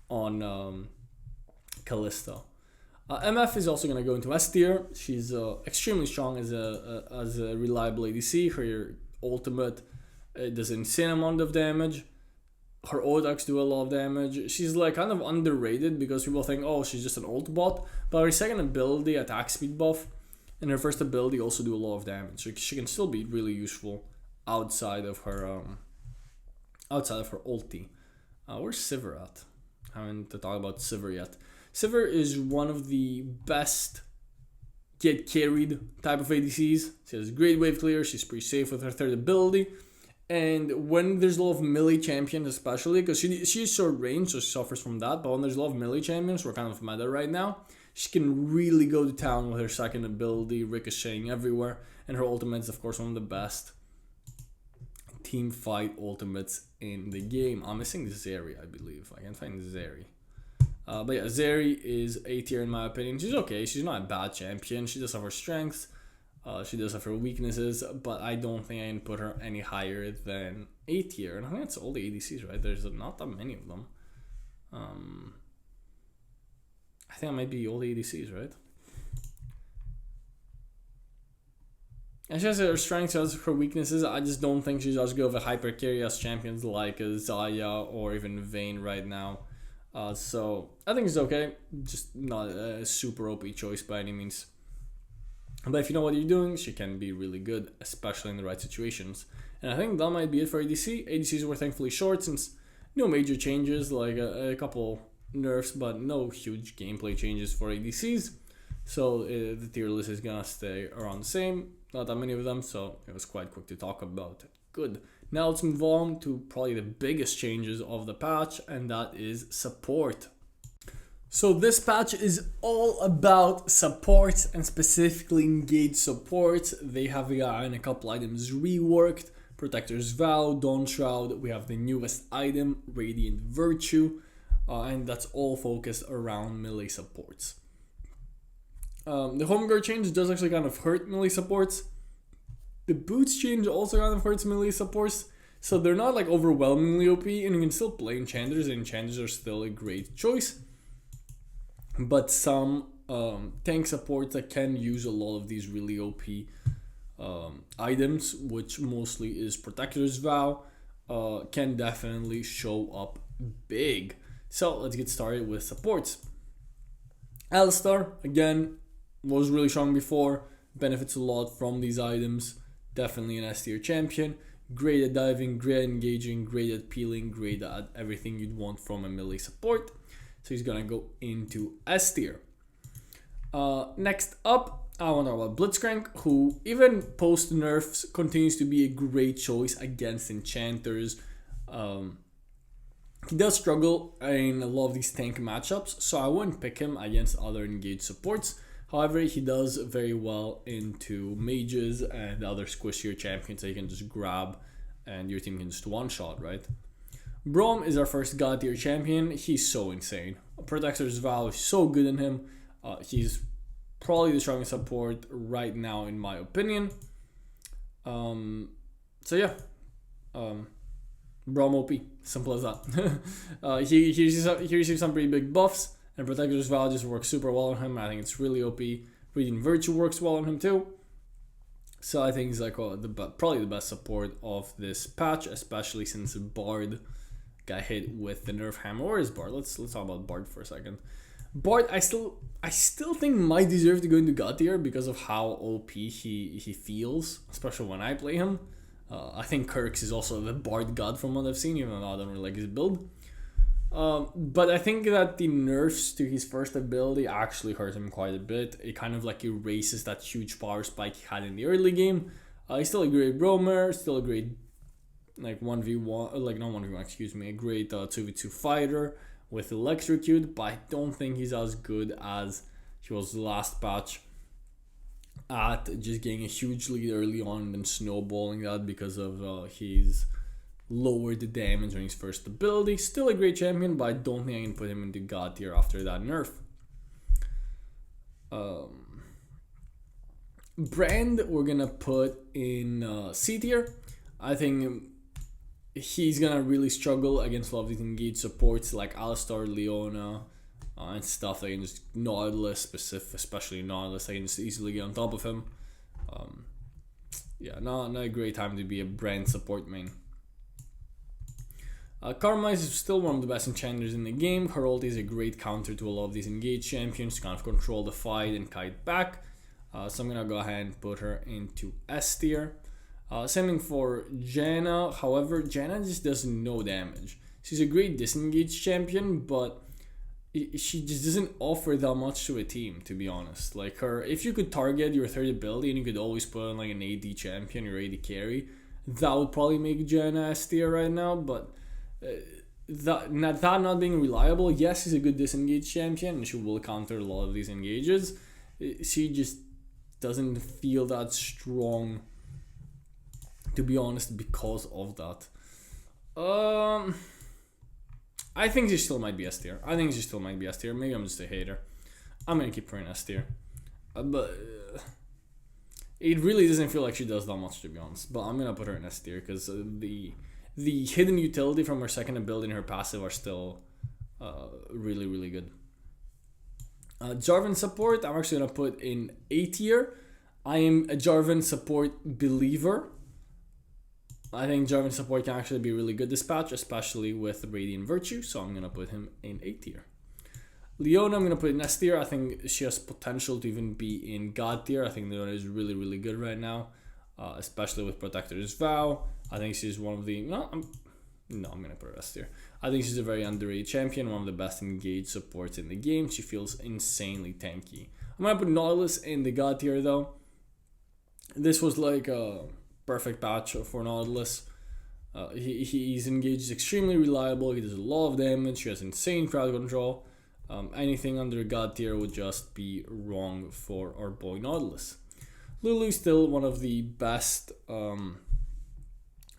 on Kalista. MF is also going to go into S tier. She's extremely strong as a reliable ADC. Her ultimate does an insane amount of damage. Her Odax do a lot of damage. She's like kind of underrated because people think, oh, she's just an ult bot. But her second ability, attack speed buff, and her first ability also do a lot of damage. So she can still be really useful outside of her ulti. Where's Sivir at? I haven't talked about Sivir yet. Sivir is one of the best get carried type of ADCs. She has great wave clear. She's pretty safe with her third ability. And when there's a lot of melee champions, especially, because she's short range, so she suffers from that. But when there's a lot of melee champions, we're kind of meta right now, she can really go to town with her second ability, ricocheting everywhere. And her ultimate is, of course, one of the best team fight ultimates in the game. I'm missing Zeri, I believe. I can find Zeri. But yeah, Zeri is A tier in my opinion. She's okay. She's not a bad champion. She does have her strengths. She does have her weaknesses. But I don't think I can put her any higher than A tier. And I think that's all the ADCs, right? There's not that many of them. I think it might be all the ADCs, right? And she has her strengths, she has her weaknesses. I just don't think she's as good of a hyper carry as champions like Xayah or even Vayne right now. So I think it's okay, just not a super OP choice by any means. But if you know what you're doing, she can be really good, especially in the right situations. And I think that might be it for ADC. ADCs were thankfully short since no major changes, like a couple nerfs, but no huge gameplay changes for ADCs. So the tier list is gonna stay around the same, not that many of them, so it was quite quick to talk about. Good. Now let's move on to probably the biggest changes of the patch, and that is support. So this patch is all about supports, and specifically engaged supports. They have gotten a couple items reworked. Protector's Vow, Dawn Shroud, we have the newest item, Radiant Virtue, and that's all focused around melee supports. The Home Guard change does actually kind of hurt melee supports. The boots change also kind of hurts melee supports. So they're not like overwhelmingly OP, and you can still play enchanters, and enchanters are still a great choice. But some tank supports that can use a lot of these really OP items, which mostly is Protector's Vow, can definitely show up big. So let's get started with supports. Alistar, again, was really strong before, benefits a lot from these items, definitely an S tier champion, great at diving, great at engaging, great at peeling, great at everything you'd want from a melee support. So he's gonna go into S tier. Next up, I want to talk about Blitzcrank, who even post nerfs continues to be a great choice against enchanters. He does struggle in a lot of these tank matchups, so I wouldn't pick him against other engaged supports. However, he does very well into mages and other squishier champions that you can just grab and your team can just one-shot, right? Braum is our first god tier champion. He's so insane. Protector's Vow is so good in him. He's probably the strongest support right now, in my opinion. So yeah, Braum OP, simple as that. He receives some pretty big buffs, and Protector's Vow just works super well on him. I think it's really OP. Radiant Virtue works well on him too. So I think he's like probably the best support of this patch, especially since Bard got hit with the nerf hammer. Where is Bard? Let's talk about Bard for a second. Bard, I still think might deserve to go into God tier because of how OP he feels, especially when I play him. I think Kirks is also the Bard god from what I've seen, even though I don't really like his build. But I think that the nerfs to his first ability actually hurt him quite a bit. It kind of like erases that huge power spike he had in the early game. He's still a great roamer, still a great like 1v1, like not 1v1, excuse me, a great 2v2 fighter with Electrocute, but I don't think he's as good as he was last patch at just getting a huge lead early on and then snowballing that because of his lowered the damage on his first ability. Still a great champion, but I don't think I can put him into God tier after that nerf. Brand we're gonna put in C tier. I think he's gonna really struggle against a lot of these engaged supports like Alistar, Leona, and stuff. They can just Nautilus, especially Nautilus. They can just easily get on top of him. Yeah, not a great time to be a Brand support main. Karma is still one of the best enchanters in the game. Her ult is a great counter to a lot of these engaged champions to kind of control the fight and kite back. So I'm gonna go ahead and put her into S tier. Same thing for Janna. However, Janna just does no damage. She's a great disengaged champion, but she just doesn't offer that much to a team, to be honest. Like her, if you could target your third ability and you could always put on like an AD champion or AD carry, that would probably make Janna S tier right now. But that not being reliable, yes, she's a good disengaged champion and she will counter a lot of these engages. She just doesn't feel that strong, to be honest, because of that. I think she still might be S tier. Maybe I'm just a hater. I'm gonna keep her in S tier. But it really doesn't feel like she does that much, to be honest. But I'm gonna put her in S tier because the hidden utility from her second ability and her passive are still really, really good. Jarvan support, I'm actually gonna put in A tier. I am a Jarvan support believer. I think Jarvan support can actually be really good this patch, especially with Radiant Virtue, so I'm gonna put him in A tier. Leona, I'm gonna put in S tier. I think she has potential to even be in God tier. I think Leona is really, really good right now, especially with Protector's Vow. I think she's one of the I'm gonna put her S tier. I think she's a very underrated champion, one of the best engaged supports in the game. She feels insanely tanky. I'm gonna put Nautilus in the God tier though. This was like a perfect patch for Nautilus. He's engaged, extremely reliable. He does a lot of damage. He has insane crowd control. Anything under God tier would just be wrong for our boy Nautilus. Lulu is still one of the best.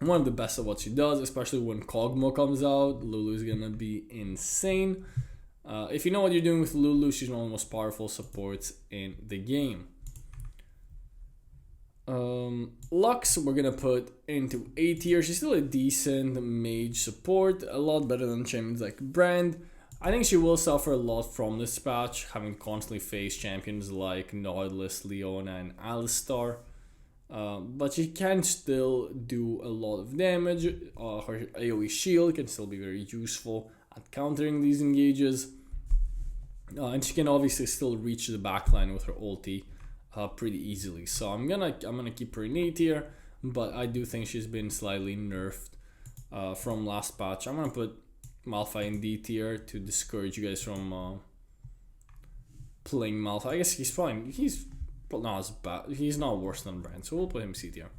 One of the best of what she does, especially when Kog'Maw comes out. Lulu is gonna be insane. If you know what you're doing with Lulu, she's one of the most powerful supports in the game. Lux, we're gonna put into A tier. She's still a decent mage support, a lot better than champions like Brand. I think she will suffer a lot from this patch, having constantly faced champions like Nautilus, Leona, and Alistar. But she can still do a lot of damage. Her AoE shield can still be very useful at countering these engages. And she can obviously still reach the backline with her ulti pretty easily. So I'm gonna keep her in A tier, but I do think she's been slightly nerfed from last patch. I'm gonna put Malphite in D tier to discourage you guys from playing Malphite. I guess he's fine. He's not as bad. He's not worse than Brand, so we'll put him C tier.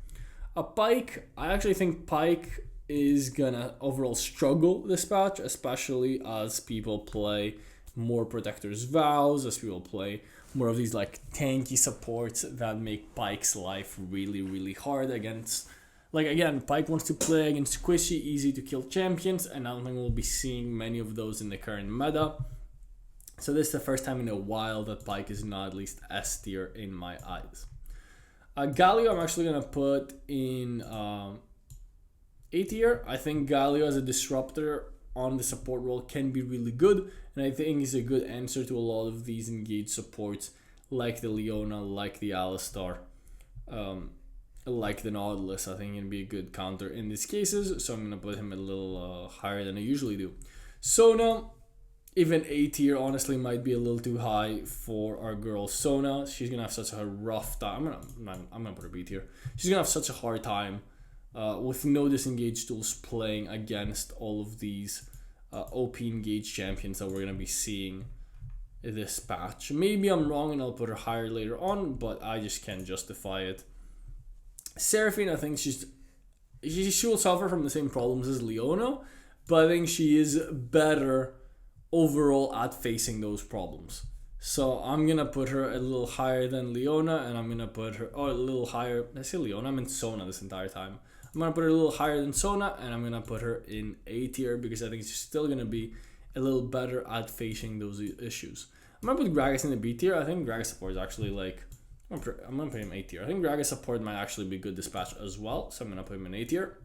Pyke, I actually think Pyke is gonna overall struggle this patch, especially as people play more Protector's Vows, as people play more of these like tanky supports that make Pyke's life really, really hard against. Like again, Pyke wants to play against squishy, easy to kill champions, and I don't think we'll be seeing many of those in the current meta. So this is the first time in a while that Pyke is not at least S tier in my eyes. Galio I'm actually going to put in A tier. I think Galio as a disruptor on the support role can be really good, and I think he's a good answer to a lot of these engaged supports like the Leona, like the Alistar, like the Nautilus. I think he'd be a good counter in these cases, so I'm going to put him a little higher than I usually do. Sona, even A tier, honestly, might be a little too high for our girl Sona. She's going to have such a rough time. I'm gonna put her B tier. She's going to have such a hard time with no disengaged tools playing against all of these OP engaged champions that we're going to be seeing this patch. Maybe I'm wrong and I'll put her higher later on, but I just can't justify it. Seraphine, I think she will suffer from the same problems as Leona, but I think she is better overall at facing those problems. So I'm gonna put her a little higher than Leona, and I'm gonna put her a little higher. I say Leona, I meant Sona this entire time. I'm gonna put her a little higher than Sona, and I'm gonna put her in A tier because I think she's still gonna be a little better at facing those issues. I'm gonna put Gragas in the B tier. I think Gragas support is actually like, I'm gonna put him A tier. I think Gragas support might actually be good dispatch as well, so I'm gonna put him in A tier.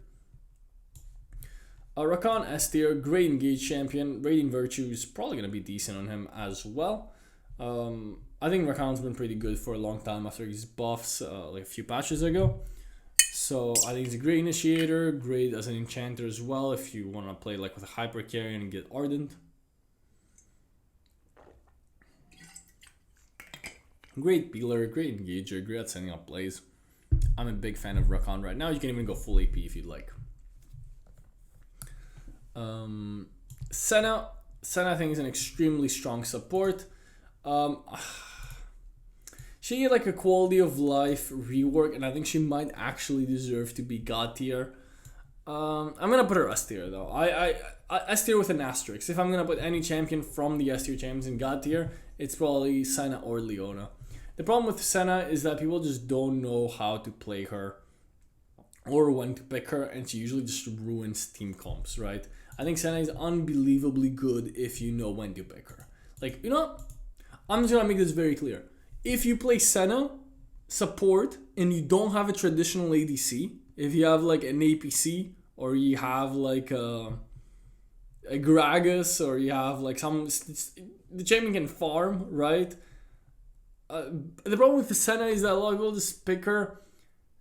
Rakan S tier, great engaged champion. Radiant Virtue is probably gonna be decent on him as well. I think Rakan's been pretty good for a long time after his buffs, like a few patches ago. So I think he's a great initiator, great as an enchanter as well if you want to play like with a hyper carrion and get Ardent. Great peeler, great engager, great at setting up plays. I'm a big fan of Rakan right now. You can even go full AP if you'd like. Senna I think is an extremely strong support. She had like a quality of life rework, and I think she might actually deserve to be God tier. I'm gonna put her S tier though. I S tier with an asterisk. If I'm gonna put any champion from the S tier champions in God tier, it's probably Senna or Leona. The problem with Senna is that people just don't know how to play her or when to pick her, and she usually just ruins team comps, right? I think Senna is unbelievably good if you know when to pick her. Like, you know, I'm just gonna make this very clear. If you play Senna support and you don't have a traditional ADC, if you have like an APC or you have like a Gragas or you have like the champion can farm, right? The problem with the Senna is that a lot of people just pick her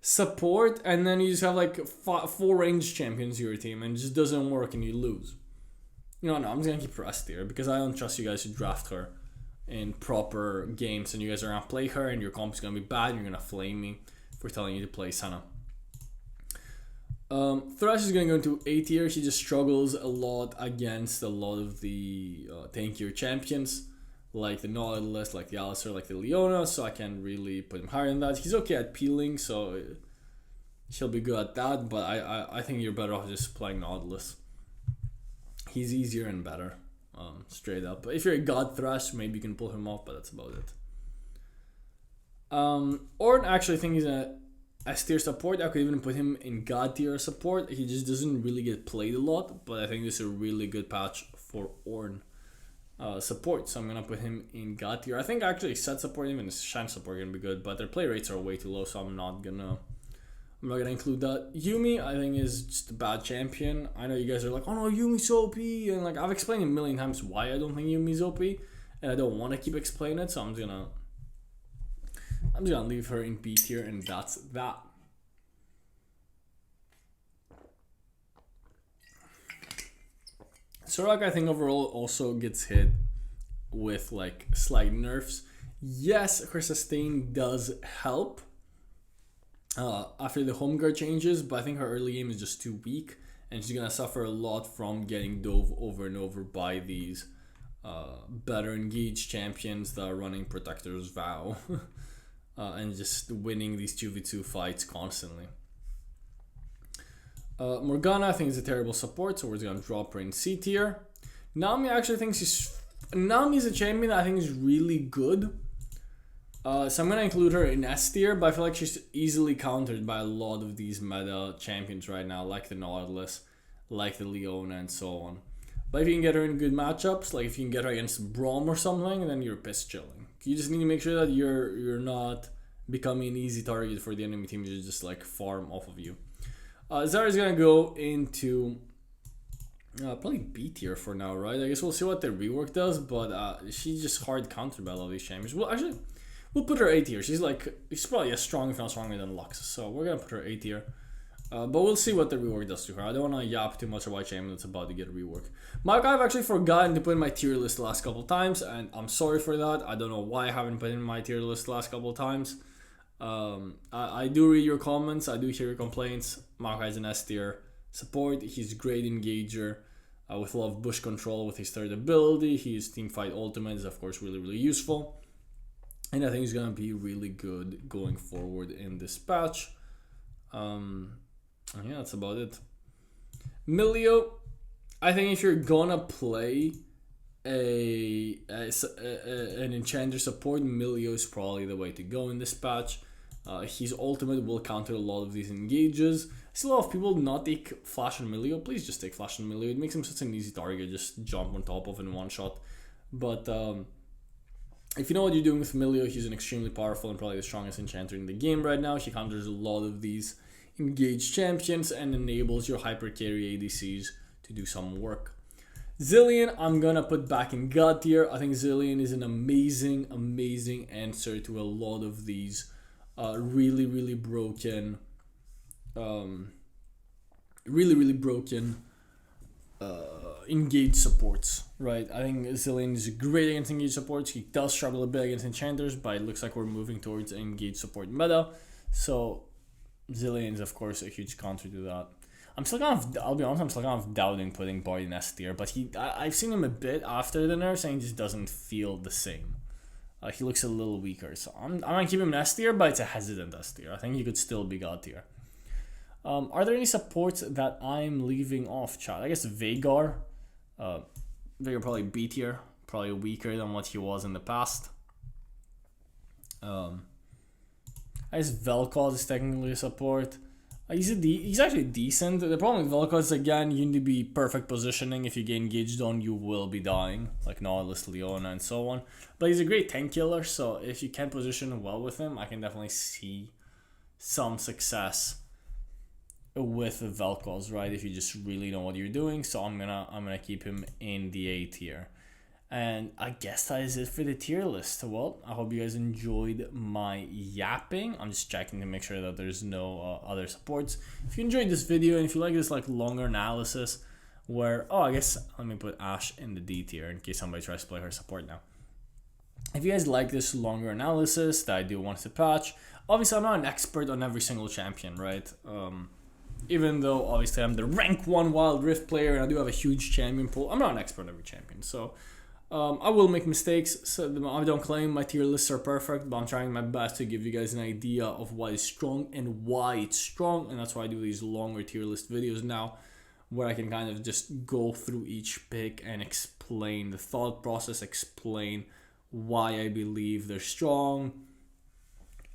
support and then you just have like four ranged champions in your team and it just doesn't work and you lose. No, I'm just gonna keep her S tier because I don't trust you guys to draft her in proper games and you guys are gonna play her and your comp is gonna be bad and you're gonna flame me for telling you to play Senna. Thresh is gonna go into A tier. She just struggles a lot against a lot of the tankier champions like the Nautilus, like the Alistar, like the Leona, so I can't really put him higher than that. He's okay at peeling, so he'll be good at that, but I think you're better off just playing Nautilus. He's easier and better. Straight up. But if you're a God Thresh, maybe you can pull him off, but that's about it. Ornn, actually, I think he's a S tier support. I could even put him in God tier support. He just doesn't really get played a lot, but I think this is a really good patch for Ornn support, so I'm gonna put him in God tier. I think actually set support, even Shen support, are gonna be good, but their play rates are way too low, so I'm not gonna include that. Yuumi, I think, is just a bad champion. I know you guys are like, oh no, Yuumi's OP, and like I've explained a million times why I don't think Yuumi's OP, and I don't want to keep explaining it, so I'm just gonna leave her in B tier, and that's that. Soraka, I think overall also gets hit with like slight nerfs. Yes, her sustain does help after the home guard changes, but I think her early game is just too weak, and she's gonna suffer a lot from getting dove over and over by these better engaged champions that are running Protector's Vow and just winning these 2v2 fights constantly. Morgana, I think, is a terrible support, so we're just gonna drop her in C tier. Nami, I actually think Nami's a champion that I think is really good. So I'm gonna include her in S tier, but I feel like she's easily countered by a lot of these meta champions right now, like the Nautilus, like the Leona, and so on. But if you can get her in good matchups, like if you can get her against Braum or something, then you're piss chilling. You just need to make sure that you're not becoming an easy target for the enemy team to just like farm off of you. Zara's gonna go into probably B tier for now, right? I guess we'll see what the rework does, but she's just hard countered by a lot of these champions. Well, actually, we'll put her A tier. She's probably as strong, if not stronger than Lux. So we're gonna put her A tier. But we'll see what the rework does to her. I don't want to yap too much about champion that's about to get a rework. Maokai I've actually forgotten to put in my tier list the last couple of times, and I'm sorry for that. I don't know why I haven't put in my tier list the last couple of times. I do read your comments, I do hear your complaints. Maokai is an S tier support. He's a great engager with a lot of bush control with his third ability. His teamfight ultimate is of course really useful. And I think he's going to be really good going forward in this patch. Yeah, that's about it. Milio, I think if you're gonna play an enchanter support, Milio is probably the way to go in this patch. His ultimate will counter a lot of these engages. I see a lot of people not take Flash and Milio. Please just take Flash and Milio. It makes him such an easy target. Just jump on top of in one shot. But if you know what you're doing with Milio, he's an extremely powerful and probably the strongest enchanter in the game right now. He counters a lot of these engaged champions and enables your hyper carry ADCs to do some work. Zilean, I'm gonna put back in God tier. I think Zilean is an amazing answer to a lot of these really broken engaged supports, right? I think Zilean is great against engaged supports. He does struggle a bit against enchanters, but it looks like we're moving towards an engaged support meta. So Zilean is of course a huge counter to that. I'll be honest, I'm still kind of doubting putting Bard in S tier, but I've seen him a bit after the nerfs and he just doesn't feel the same. He looks a little weaker, so I'm gonna keep him in S tier, but it's a hesitant S tier. I think he could still be God tier. Are there any supports that I'm leaving off, chat? I guess Veigar. Veigar probably B tier, probably weaker than what he was in the past. I guess Vel'Koz is technically a support. He's actually decent. The problem with Vel'Koz is, again, you need to be perfect positioning. If you get engaged on, you will be dying, like Nautilus, Leona, and so on. But he's a great tank killer, so if you can position well with him, I can definitely see some success with Vel'Koz, right? If you just really know what you're doing. So I'm gonna keep him in the A tier. And I guess that is it for the tier list. Well, I hope you guys enjoyed my yapping. I'm just checking to make sure that there's no other supports. If you enjoyed this video and if you like this like longer analysis where, I guess let me put Ashe in the D tier in case somebody tries to play her support now. If you guys like this longer analysis that I do once to patch, obviously I'm not an expert on every single champion, right? Even though obviously I'm the rank 1 Wild Rift player and I do have a huge champion pool, I'm not an expert on every champion. So I will make mistakes, so I don't claim my tier lists are perfect, but I'm trying my best to give you guys an idea of what is strong and why it's strong, and that's why I do these longer tier list videos now, where I can kind of just go through each pick and explain the thought process, explain why I believe they're strong,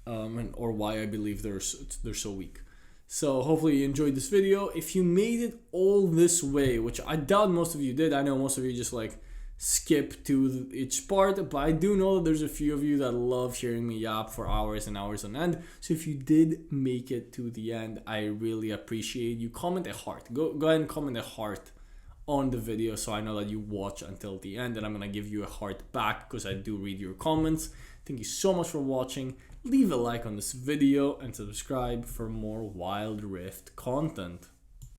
or why I believe they're so weak. So hopefully you enjoyed this video. If you made it all this way, which I doubt most of you did, I know most of you just like skip to each part, but I do know that there's a few of you that love hearing me yap for hours and hours on end. So if you did make it to the end, I really appreciate you. Comment a heart. Go ahead and comment a heart on the video so I know that you watch until the end, and I'm gonna give you a heart back because I do read your comments. Thank you so much for watching. Leave a like on this video and subscribe for more Wild Rift content.